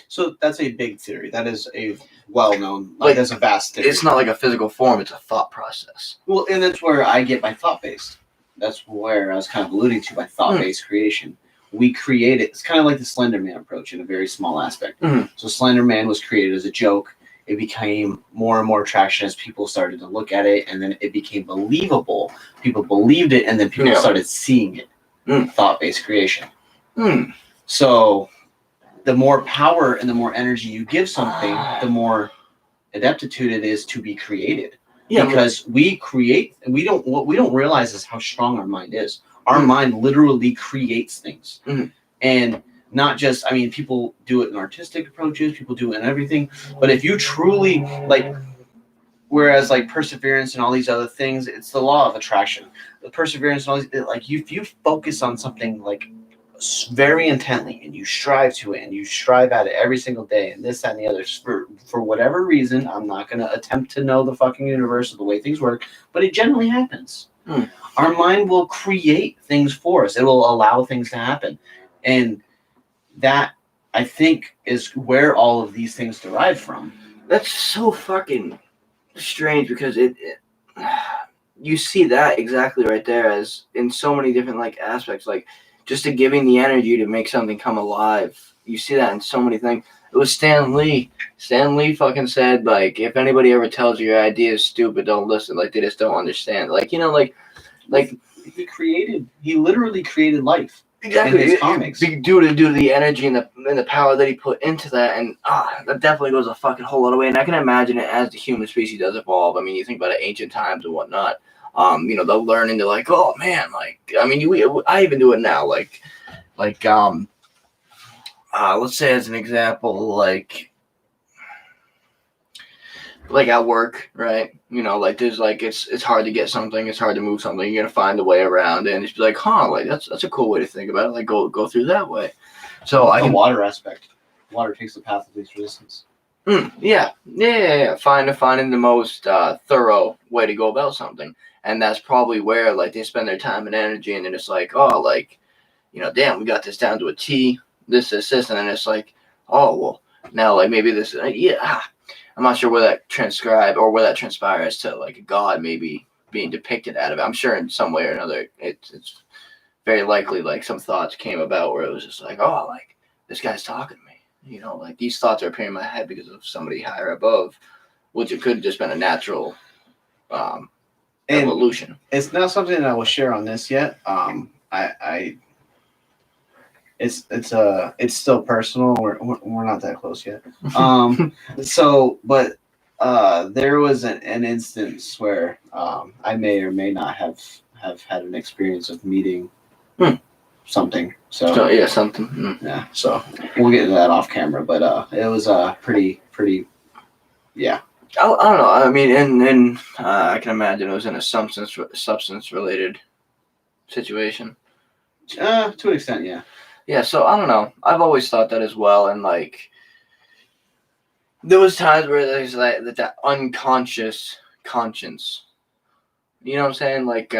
[SPEAKER 1] So that's a big theory. That is a well-known, that's a vast theory.
[SPEAKER 2] It's not like a physical form; it's a thought process.
[SPEAKER 1] Well, and that's where I get my thought-based. That's where I was kind of alluding to my thought-based creation. We create it. It's kind of like the Slender Man approach in a very small aspect. So Slender Man was created as a joke. It became more and more traction as people started to look at it, and then it became believable. People believed it, and then people started seeing it. Thought-based creation. So the more power and the more energy you give something, the more adeptitude it is to be created. Because we create, and what we don't realize is how strong our mind is. Our mind literally creates things. And not just, I mean, people do it in artistic approaches, people do it in everything, but if you truly, whereas perseverance and all these other things, it's the law of attraction. The perseverance and all these, if you focus on something very intently and you strive to it and you strive at it every single day and this, that, and the other, for whatever reason, I'm not going to attempt to know the fucking universe or the way things work, but it generally happens. Our mind will create things for us. It will allow things to happen. And that, I think, is where all of these things derive from.
[SPEAKER 2] That's so fucking strange because it you see that exactly right there as in so many different aspects, just to giving the energy to make something come alive. You see that in so many things. It was Stan Lee. Stan Lee fucking said, if anybody ever tells you your idea is stupid, don't listen. They just don't understand.
[SPEAKER 1] He literally created life.
[SPEAKER 2] Exactly.
[SPEAKER 1] In his comics.
[SPEAKER 2] Due to the energy and the power that he put into that, and that definitely goes a fucking whole lot of way. And I can imagine it as the human species does evolve. I mean, you think about it, ancient times and whatnot. They'll learn into oh man, I even do it now. Let's say as an example, at work, right? There's it's hard to get something, it's hard to move something. You're gonna find a way around it, and just be that's a cool way to think about it. Go through that way. So
[SPEAKER 1] the water aspect. Water takes the path of least resistance.
[SPEAKER 2] Yeah. Finding the most thorough way to go about something, and that's probably where they spend their time and energy, and then it's damn, we got this down to a T. This, and then it's now maybe this, I'm not sure where that transpires to a god maybe being depicted out of it. I'm sure in some way or another, it's very likely some thoughts came about where it was just this guy's talking to me. These thoughts are appearing in my head because of somebody higher above, which it could have just been a natural evolution.
[SPEAKER 1] It's not something that I will share on this yet. It's still personal. We're not that close yet. There was an instance where I may or may not have had an experience of meeting something. So
[SPEAKER 2] yeah, something.
[SPEAKER 1] Yeah. So we'll get into that off camera, but it was pretty. Yeah.
[SPEAKER 2] I don't know. I mean, and I can imagine it was in a substance related situation.
[SPEAKER 1] To an extent, yeah.
[SPEAKER 2] Yeah, so I don't know. I've always thought that as well, and There was times where there's like that unconscious conscience. You know what I'm saying? Like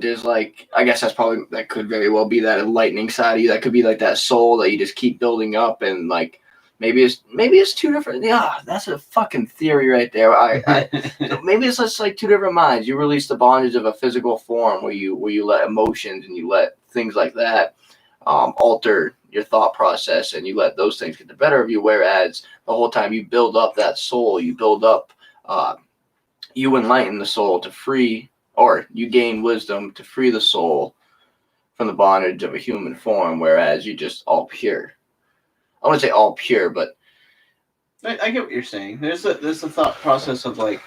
[SPEAKER 2] there's like, I guess that could very well be that enlightening side of you. That could be like that soul that you just keep building up, and like maybe it's two different. Yeah, that's a fucking theory right there. Maybe it's just like two different minds. You release the bondage of a physical form where you let emotions and you let things like that alter your thought process, and you let those things get the better of you. Whereas the whole time you build up that soul, you build up, you enlighten the soul to free, or you gain wisdom to free the soul from the bondage of a human form. Whereas you just all pure. I wouldn't say all pure, but
[SPEAKER 1] I get what you're saying. There's a thought process of like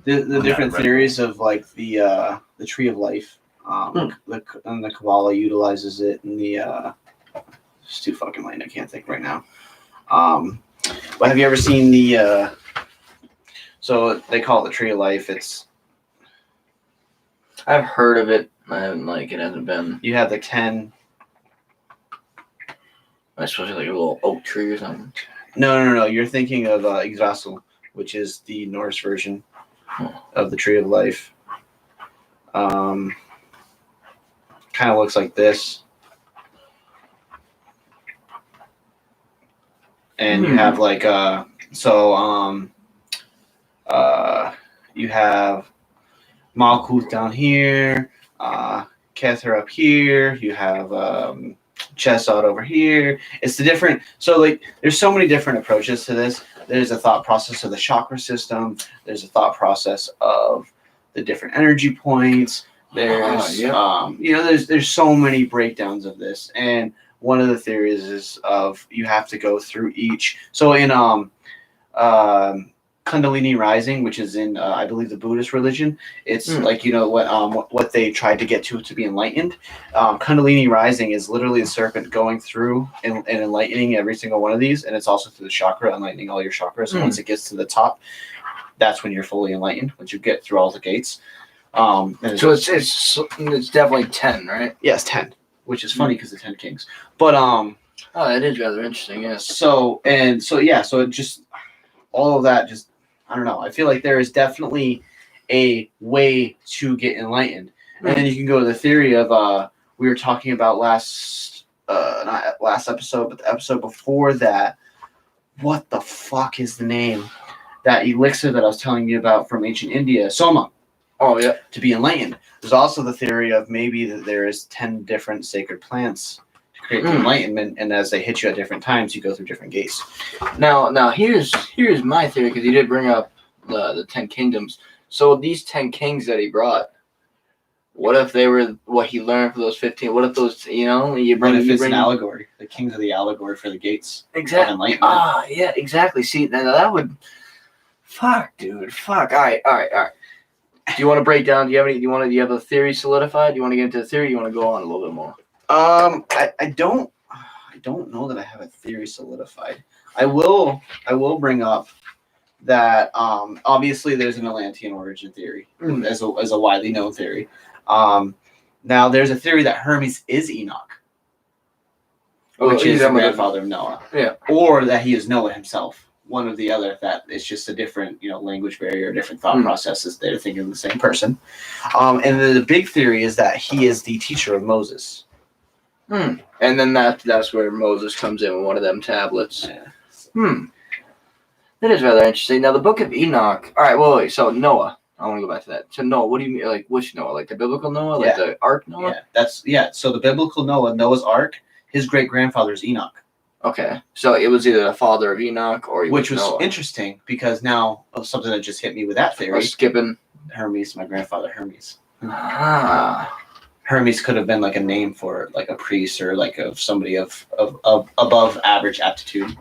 [SPEAKER 1] the different theories of like the tree of life. And the Kabbalah utilizes it, and it's too fucking late. I can't think right now. But have you ever seen the? So they call it the tree of life.
[SPEAKER 2] I've heard of it. I haven't it hasn't been.
[SPEAKER 1] You have the 10.
[SPEAKER 2] I suppose like a little oak tree or something.
[SPEAKER 1] No. You're thinking of Yggdrasil, which is the Norse version of the tree of life. Kind of looks like this, and you have like you have Malkuth down here, Kether up here. You have Chesed over here. It's the different. So like, there's so many different approaches to this. There's a thought process of the chakra system. There's a thought process of the different energy points. There's there's so many breakdowns of this, and one of the theories is of you have to go through each. So in Kundalini Rising, which is in I believe the Buddhist religion, it's like what they tried to get to be enlightened. Kundalini Rising is literally the serpent going through and enlightening every single one of these, and it's also through the chakra, enlightening all your chakras. And once it gets to the top, that's when you're fully enlightened. Once you get through all the gates.
[SPEAKER 2] So it's definitely 10, right?
[SPEAKER 1] Yes, 10, which is funny because the 10 kings. But
[SPEAKER 2] that is rather interesting. Yes.
[SPEAKER 1] So it just all of that just I don't know. I feel like there is definitely a way to get enlightened, and then you can go to the theory of we were talking about not last episode, but the episode before that. What the fuck is the name? That elixir that I was telling you about from ancient India, Soma.
[SPEAKER 2] Oh, yeah.
[SPEAKER 1] To be enlightened. There's also the theory of maybe that there is 10 different sacred plants to create the enlightenment, and as they hit you at different times, you go through different gates.
[SPEAKER 2] Now here's my theory, because you did bring up the 10 kingdoms. So these 10 kings that he brought, what if they were what he learned for those 15? What if those,
[SPEAKER 1] it's an allegory? The kings are the allegory for the gates.
[SPEAKER 2] Exactly.
[SPEAKER 1] Of enlightenment.
[SPEAKER 2] Yeah, exactly. See, now that would... Fuck, dude. Fuck. All right. Do you want to break down? Do you have a theory solidified? Do you want to get into the theory? Or you want to go on a little bit more?
[SPEAKER 1] I don't know that I have a theory solidified. I will bring up that obviously there's an Atlantean origin theory as a widely known theory. Now there's a theory that Hermes is Enoch, which is the grandfather of Noah. Yeah, or that he is Noah himself. One or the other, that it's just a different, language barrier, different thought processes. They're thinking of the same person. And then the big theory is that he is the teacher of Moses.
[SPEAKER 2] And then that's where Moses comes in with one of them tablets. Yeah. That is rather interesting. Now, the Book of Enoch. All right, wait. So Noah. I want to go back to that. So Noah, what do you mean? Like which Noah? Like the biblical Noah? Like the Ark Noah?
[SPEAKER 1] Yeah, So the biblical Noah's Ark. His great grandfather is Enoch.
[SPEAKER 2] Okay, so it was either the father of Enoch or
[SPEAKER 1] which was
[SPEAKER 2] Noah.
[SPEAKER 1] Interesting because now something that just hit me with that theory.
[SPEAKER 2] Skipping
[SPEAKER 1] Hermes, my grandfather Hermes.
[SPEAKER 2] Hermes
[SPEAKER 1] could have been like a name for like a priest or like of somebody of above average aptitude.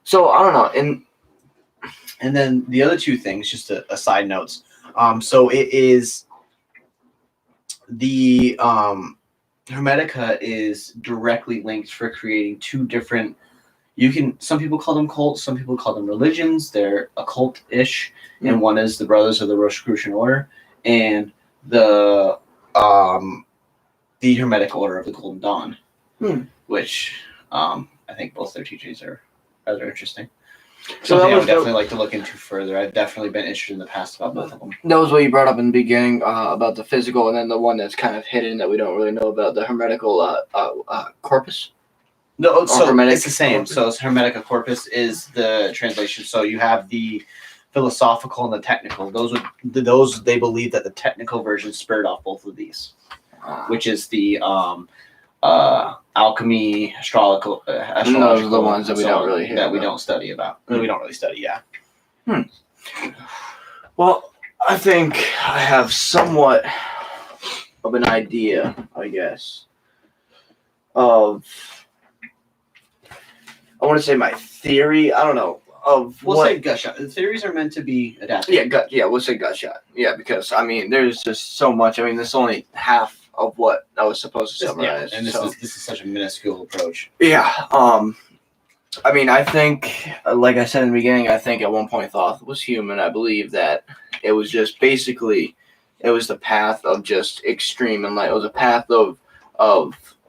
[SPEAKER 2] So I don't know,
[SPEAKER 1] and then the other two things, just a side notes. So it is the Hermetica is directly linked for creating two different. Some people call them cults, some people call them religions. They're occult-ish, and one is the Brothers of the Rosicrucian Order, and the Hermetic Order of the Golden Dawn, which I think both their teachings are rather interesting.
[SPEAKER 2] So
[SPEAKER 1] Something I
[SPEAKER 2] that
[SPEAKER 1] would
[SPEAKER 2] was
[SPEAKER 1] definitely like to look into further. I've definitely been interested in the past about both of them.
[SPEAKER 2] that was what you brought up in the beginning about the physical, and then the one that's kind of hidden that we don't really know about, the hermetical corpus.
[SPEAKER 1] No, so
[SPEAKER 2] Hermetic
[SPEAKER 1] it's the same.
[SPEAKER 2] corpus?
[SPEAKER 1] So Hermetica Corpus is the translation. So you have the philosophical and the technical. Those they believe that the technical version spurred off both of these, which is the alchemy, astrological,
[SPEAKER 2] And those are the ones that we don't really hear
[SPEAKER 1] that we
[SPEAKER 2] about.
[SPEAKER 1] don't study about. That we don't really study. Yeah.
[SPEAKER 2] Well, I think I have somewhat of an idea, I guess, of, I want to say my theory. I don't know of
[SPEAKER 1] We'll
[SPEAKER 2] what.
[SPEAKER 1] say gut shot. The theories are meant to be adapted.
[SPEAKER 2] Yeah, gut. Yeah, we'll say gut shot. Yeah, because I mean, there's just so much. I mean, this is only half of what I was supposed to summarize.
[SPEAKER 1] And this is such a minuscule approach.
[SPEAKER 2] Yeah. I mean, I think, like I said in the beginning, I think at one point Thoth was human. I believe that it was just basically, it was the path of just extreme and like it was a path of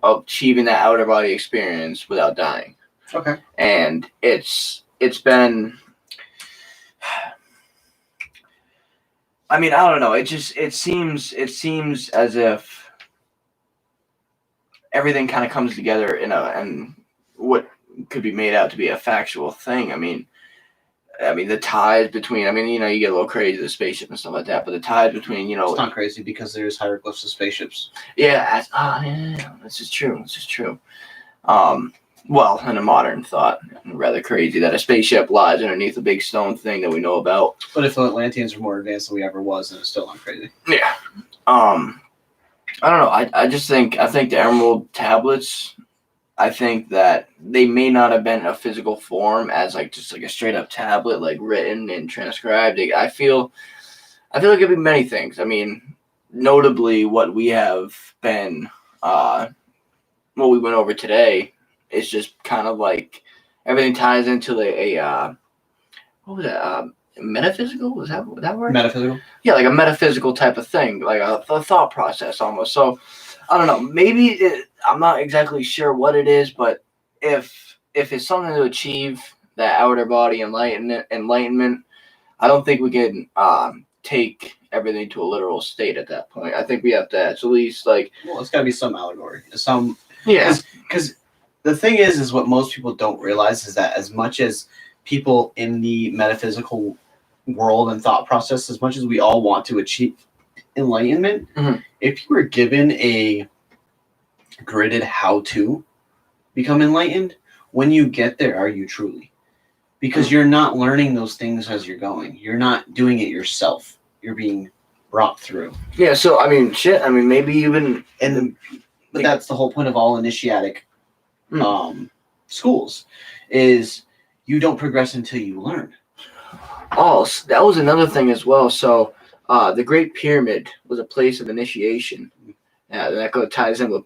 [SPEAKER 2] achieving that outer body experience without dying.
[SPEAKER 1] Okay.
[SPEAKER 2] And it's been. I mean, I don't know. It seems as if everything kind of comes together and what could be made out to be a factual thing. I mean, the ties between. I mean, you get a little crazy with the spaceship and stuff like that, but the ties between,
[SPEAKER 1] It's not crazy because there's hieroglyphs of spaceships.
[SPEAKER 2] Yeah, this is true. This is true. Well, in a modern thought, rather crazy that a spaceship lies underneath a big stone thing that we know about.
[SPEAKER 1] But if the Atlanteans are more advanced than we ever was, then it's still not crazy.
[SPEAKER 2] Yeah. I don't know. I think the Emerald tablets, I think that they may not have been a physical form as just a straight up tablet, like written and transcribed. I feel like it could be many things. I mean, notably what we have been, what we went over today is just kind of like everything ties into what was that? Metaphysical? Was that word?
[SPEAKER 1] Metaphysical?
[SPEAKER 2] Yeah, like a metaphysical type of thing, like a thought process almost. So, I don't know. Maybe I'm not exactly sure what it is, but if it's something to achieve that outer body enlightenment, I don't think we can take everything to a literal state at that point. I think we have to at least well,
[SPEAKER 1] it's got to be some allegory, some.
[SPEAKER 2] Yeah.
[SPEAKER 1] Because the thing is what most people don't realize is that as much as people in the metaphysical world and thought process, as much as we all want to achieve enlightenment, if you were given a gridded how to become enlightened, when you get there, are you truly? Because you're not learning those things as you're going. You're not doing it yourself. You're being brought through.
[SPEAKER 2] Yeah, so maybe even
[SPEAKER 1] but that's the whole point of all initiatic schools is you don't progress until you learn.
[SPEAKER 2] Oh, that was another thing as well. So the Great Pyramid was a place of initiation. Yeah, that ties in with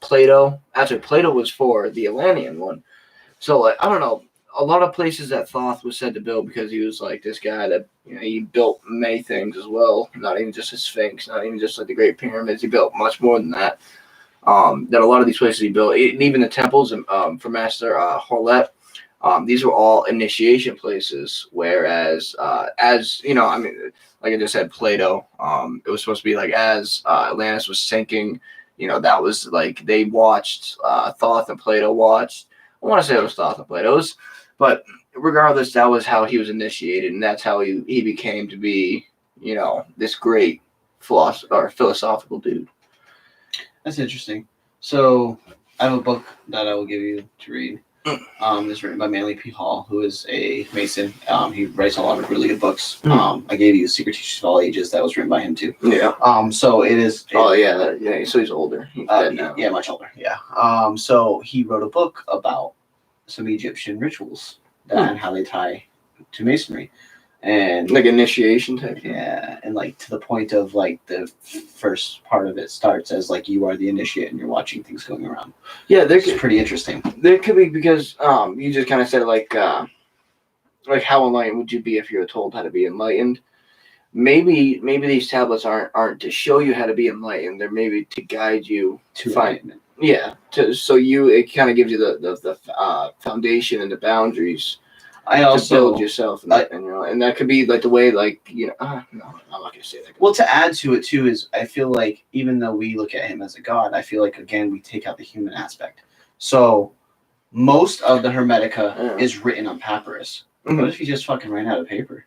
[SPEAKER 2] Plato. Actually, Plato was for the Atlantean one. So I don't know. A lot of places that Thoth was said to build because he was this guy that he built many things as well. Not even just the Sphinx, not even just the Great Pyramids. He built much more than that. That a lot of these places he built, and even the temples for Master Horlet. These were all initiation places. Whereas, as like I just said, Plato. It was supposed to be as Atlantis was sinking. That was they watched Thoth and Plato watched. I want to say it was Thoth and Plato's, but regardless, that was how he was initiated, and that's how he became to be, this great philosophical dude.
[SPEAKER 1] That's interesting. So I have a book that I will give you to read. It's written by Manly P. Hall, who is a Mason. He writes a lot of really good books. I gave you Secret Teachers of All Ages. That was written by him too.
[SPEAKER 2] Yeah.
[SPEAKER 1] So it is.
[SPEAKER 2] Oh yeah. So he's older. He's dead now.
[SPEAKER 1] Yeah, much older. Yeah. So he wrote a book about some Egyptian rituals and how they tie to Masonry, and
[SPEAKER 2] initiation type.
[SPEAKER 1] Yeah, and to the point of the first part of it starts as you are the initiate and you're watching things going around. Yeah, it's pretty interesting.
[SPEAKER 2] There could be because you just kind of said how enlightened would you be if you were told how to be enlightened? Maybe these tablets aren't to show you how to be enlightened. They're maybe to guide you
[SPEAKER 1] to
[SPEAKER 2] find
[SPEAKER 1] enlightenment.
[SPEAKER 2] Yeah. So it kind of gives you the foundation and the boundaries
[SPEAKER 1] I
[SPEAKER 2] to
[SPEAKER 1] also
[SPEAKER 2] build yourself, and that could be like the way, like no, I'm not gonna say that.
[SPEAKER 1] well, to add to it too is I feel like even though we look at him as a god, I feel like again we take out the human aspect. So most of the Hermetica is written on papyrus. What if he just fucking ran out of paper?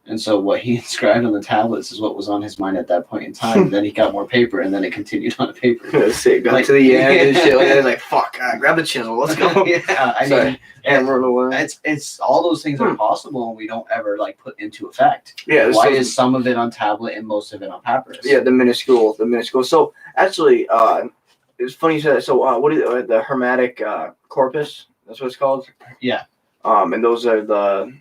[SPEAKER 1] And so what he inscribed on the tablets is what was on his mind at that point in time. And then he got more paper, and then it continued on the paper.
[SPEAKER 2] Got to the end and shit. Like that. He's like, "Fuck, grab the chisel, let's go."
[SPEAKER 1] Yeah, I mean,
[SPEAKER 2] hammer away.
[SPEAKER 1] It's all those things are possible, and we don't ever like put into effect.
[SPEAKER 2] Yeah.
[SPEAKER 1] Why is some of it on tablet and most of it on papyrus?
[SPEAKER 2] Yeah, the minuscule. So actually, it's funny you said that. So what is the Hermetic corpus? That's what it's called.
[SPEAKER 1] Yeah.
[SPEAKER 2] And those are the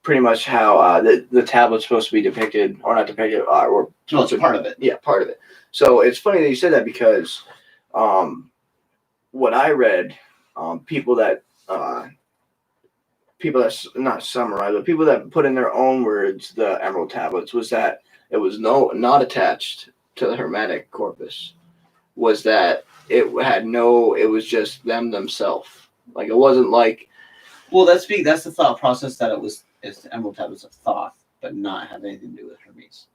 [SPEAKER 2] pretty much how the tablet's supposed to be depicted, or not depicted, or
[SPEAKER 1] it's part of it.
[SPEAKER 2] Yeah, part of it. So it's funny that you said that because what I read, people that not summarize, but people that put in their own words the Emerald Tablets was that it was not attached to the Hermetic corpus. Was that it was just themselves. Like it wasn't like.
[SPEAKER 1] Well, that's the thought process that it's the Emerald Tablets of Thoth, but not have anything to do with Hermes.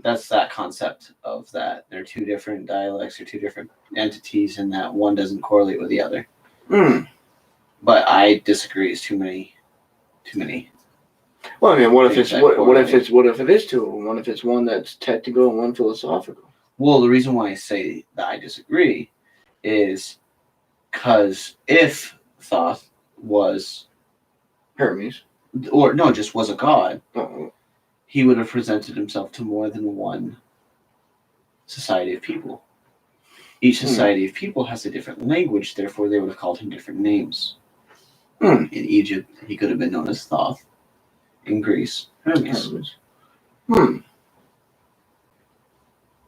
[SPEAKER 1] That's that concept of that. They're two different dialects or two different entities, and that one doesn't correlate with the other. But I disagree. It's too many.
[SPEAKER 2] Well, I mean, what if it is two of them? What if it's one that's technical and one philosophical?
[SPEAKER 1] Well, the reason why I say that I disagree is because if Thoth was
[SPEAKER 2] Hermes,
[SPEAKER 1] or no, just was a god,
[SPEAKER 2] uh-oh,
[SPEAKER 1] he would have presented himself to more than one society of people. Each society of people has a different language, therefore they would have called him different names. In Egypt, he could have been known as Thoth. In Greece, Hermes.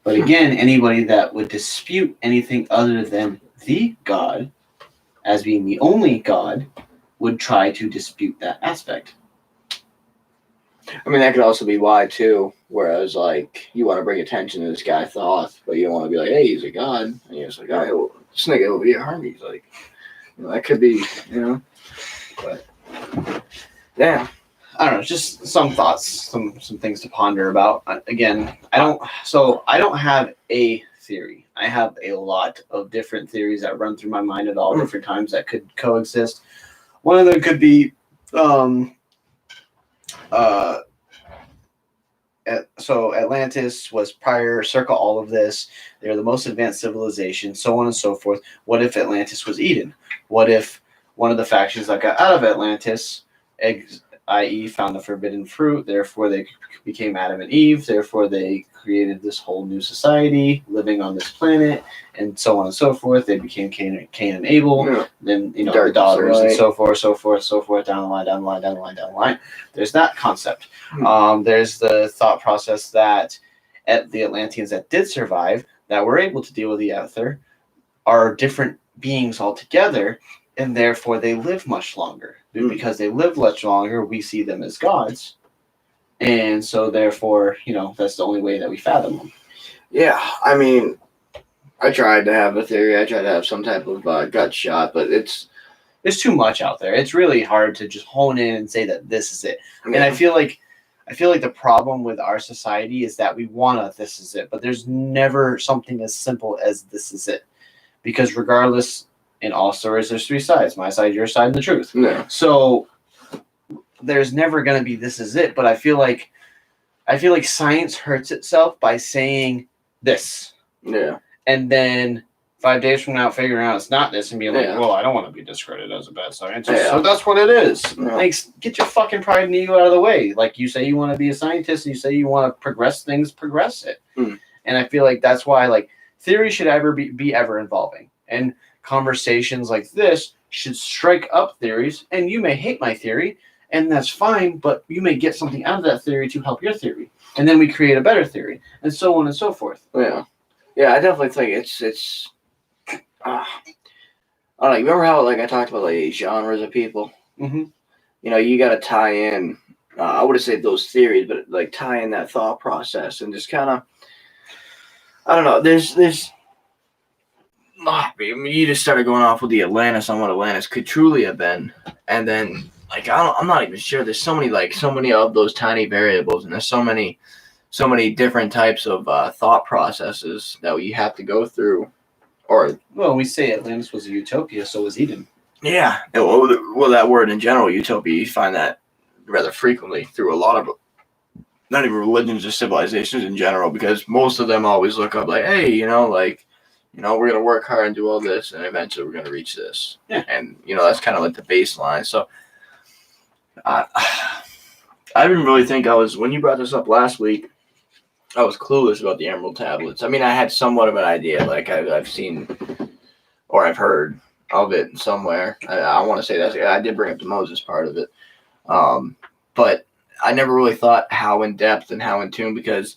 [SPEAKER 1] But again, anybody that would dispute anything other than the god as being the only god would try to dispute that aspect.
[SPEAKER 2] I mean, that could also be why, too, whereas, like, you want to bring attention to this guy Thoth, but you don't want to be like, hey, he's a god. And you're just like, all right, well, this nigga over here, Hermes, like, that could be, but, damn.
[SPEAKER 1] I don't know, just some thoughts, some things to ponder about. Again, I don't have a theory. I have a lot of different theories that run through my mind at all different times that could coexist. One of them could be, so Atlantis was prior, circa all of this. They're the most advanced civilization, so on and so forth. What if Atlantis was Eden? What if one of the factions that got out of Atlantis, i.e. found the forbidden fruit, therefore they became Adam and Eve, therefore they created this whole new society living on this planet, and so on and so forth. They became Cain and Abel, then the daughters, and so forth, down the line. There's that concept. There's the thought process that the Atlanteans that did survive, that were able to deal with the Aether, are different beings altogether, and therefore they live much longer. Because they live much longer, we see them as gods. And so therefore, that's the only way that we fathom them.
[SPEAKER 2] Yeah, I mean, I tried to have a theory. I tried to have some type of gut shot, but it's
[SPEAKER 1] too much out there. It's really hard to just hone in and say that this is it. Yeah. And I feel like the problem with our society is that we want this is it, but there's never something as simple as this is it. Because regardless, in all stories, there's three sides: my side, your side, and the truth.
[SPEAKER 2] Yeah.
[SPEAKER 1] So there's never going to be this is it. But I feel like science hurts itself by saying this.
[SPEAKER 2] Yeah.
[SPEAKER 1] And then 5 days from now, figuring out it's not this, and being like, well, I don't want to be discredited as a bad scientist. So that's what it is. Yeah. Like, get your fucking pride and ego out of the way. Like, you say you want to be a scientist, and you say you want to progress things, progress it. And I feel like that's why, like, theory should ever be ever involving. And conversations like this should strike up theories, and you may hate my theory, and that's fine, but you may get something out of that theory to help your theory, and then we create a better theory, and so on and so forth.
[SPEAKER 2] I definitely think it's I don't know. You remember how I talked about genres of people?
[SPEAKER 1] Mm-hmm.
[SPEAKER 2] You got to tie in. I wouldn't say those theories, but tie in that thought process and just kind of. I don't know. There's I mean, you just started going off with the Atlantis on what Atlantis could truly have been, and then like I'm not even sure. There's so many of those tiny variables, and there's so many different types of thought processes that you have to go through. Or
[SPEAKER 1] well, we say Atlantis was a utopia, so was Eden.
[SPEAKER 2] Yeah, well, that word in general, utopia, you find that rather frequently through a lot of, not even religions or civilizations in general, because most of them always look up like, hey, we're going to work hard and do all this, and eventually we're going to reach this.
[SPEAKER 1] Yeah.
[SPEAKER 2] And, that's kind of like the baseline. So I didn't really think when you brought this up last week, I was clueless about the Emerald Tablets. I mean, I had somewhat of an idea, like I've seen or I've heard of it somewhere. I want to say that I did bring up the Moses part of it. But I never really thought how in depth and how in tune, because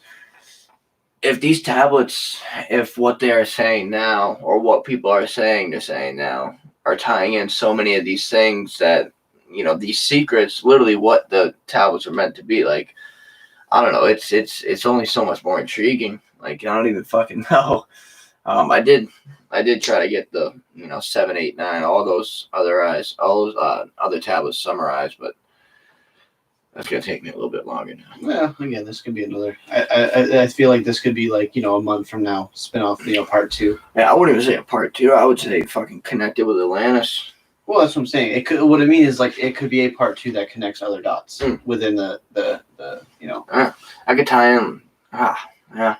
[SPEAKER 2] if these tablets, if what they are saying now or what people are saying they're saying now are tying in so many of these things that, these secrets, literally what the tablets are meant to be, like, I don't know, it's only so much more intriguing. Like, I don't even fucking know. I did try to get the 7, 8, 9, all those other tablets summarized, but that's gonna take me a little bit longer now.
[SPEAKER 1] Well, again, this could be another. I feel like this could be like a month from now, spin off part 2.
[SPEAKER 2] Yeah, I wouldn't even say a part 2. I would say fucking connected with Atlantis.
[SPEAKER 1] Well, that's what I'm saying. It could. What I mean is like it could be a part 2 that connects other dots within the.
[SPEAKER 2] I could tie in. Yeah.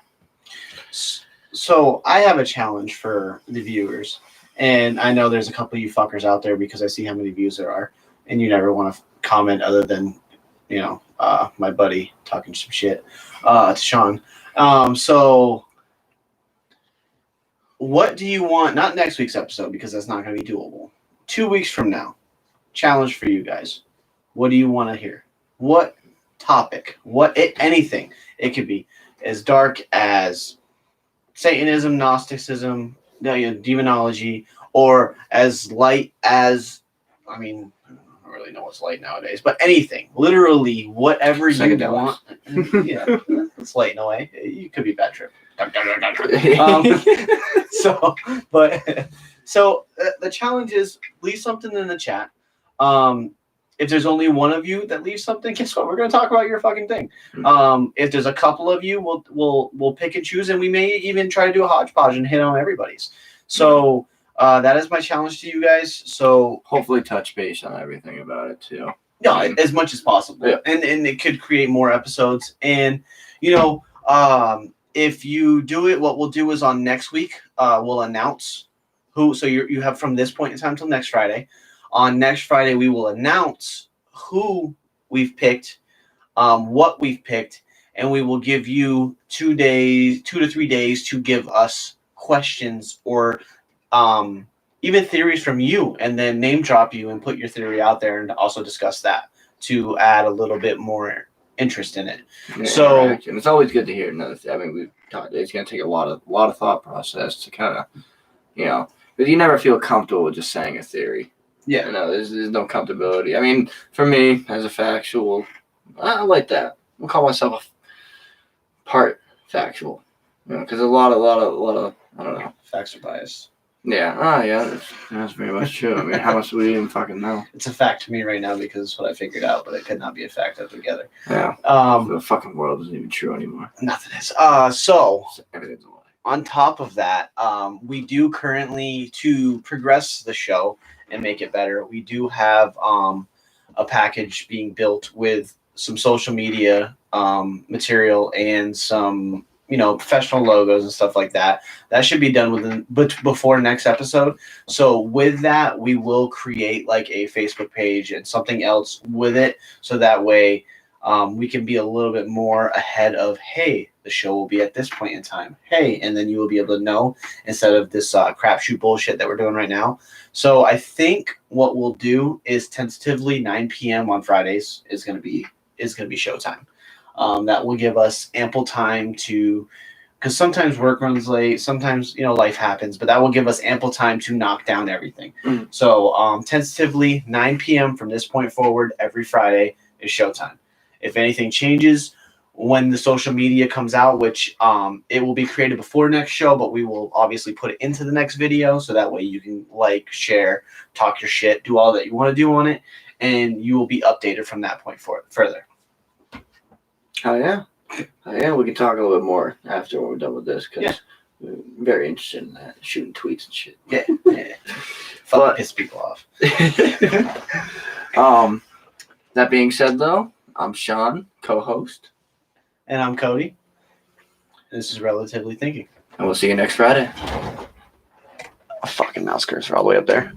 [SPEAKER 1] So I have a challenge for the viewers, and I know there's a couple of you fuckers out there because I see how many views there are, and you never want to comment other than, my buddy talking some shit to Sean. So what do you want? Not next week's episode, because that's not going to be doable. 2 weeks from now, challenge for you guys. What do you want to hear? What topic? Anything. It could be as dark as Satanism, Gnosticism, demonology, or as light as, I mean, I don't really know what's light nowadays, but anything, literally whatever you want. Yeah, it's light in a way. You could be bad trip. So the challenge is leave something in the chat. If there's only one of you that leaves something, guess what? We're going to talk about your fucking thing. If there's a couple of you, we'll pick and choose, and we may even try to do a hodgepodge and hit on everybody's. So that is my challenge to you guys. So
[SPEAKER 2] hopefully touch base on everything about it too.
[SPEAKER 1] Yeah, as much as possible. Yeah. And it could create more episodes. And, if you do it, what we'll do is on next week, we'll announce who. So you have from this point in time till next Friday. On next Friday, we will announce who we've picked, what we've picked, and we will give you 2 to 3 days to give us questions or even theories from you, and then name drop you and put your theory out there and also discuss that to add a little bit more interest in it.
[SPEAKER 2] Yeah, so it's always good to hear another thing. I mean, we've talked. It's going to take a lot of thought process to kind of, because you never feel comfortable with just saying a theory.
[SPEAKER 1] Yeah,
[SPEAKER 2] there's no comfortability. I mean, for me as a factual, I like that. I'll call myself a part factual, because a lot of I don't know.
[SPEAKER 1] Facts are biased.
[SPEAKER 2] Yeah. Yeah. That's very much true. I mean, how much do we even fucking know?
[SPEAKER 1] It's a fact to me right now because it's what I figured out, but it could not be a fact altogether.
[SPEAKER 2] Yeah. The fucking world isn't even true anymore.
[SPEAKER 1] Nothing is. So
[SPEAKER 2] everything's a lie.
[SPEAKER 1] On top of that, we do currently, to progress the show and make it better, we do have a package being built with some social media material and some professional logos and stuff like that. That should be done before next episode. So with that, we will create like a Facebook page and something else with it, so that way we can be a little bit more ahead of, hey, the show will be at this point in time. Hey, and then you will be able to know instead of this crapshoot bullshit that we're doing right now. So I think what we'll do is tentatively 9 p.m. on Fridays is going to be showtime. That will give us ample time to, because sometimes work runs late, sometimes life happens, but that will give us ample time to knock down everything. So tentatively 9 p.m. from this point forward every Friday is showtime. If anything changes, when the social media comes out, which it will be created before next show, but we will obviously put it into the next video, so that way you can like, share, talk your shit, do all that you want to do on it, and you will be updated from that point further.
[SPEAKER 2] Oh yeah. We can talk a little bit more after we're done with this, because I'm very interested in that, shooting tweets and shit.
[SPEAKER 1] Yeah. Fucking piss people off.
[SPEAKER 2] That being said, though, I'm Sean, co-host.
[SPEAKER 1] And I'm Cody. This is Relatively Thinking.
[SPEAKER 2] And we'll see you next Friday.
[SPEAKER 1] Fucking mouse cursor all the way up there.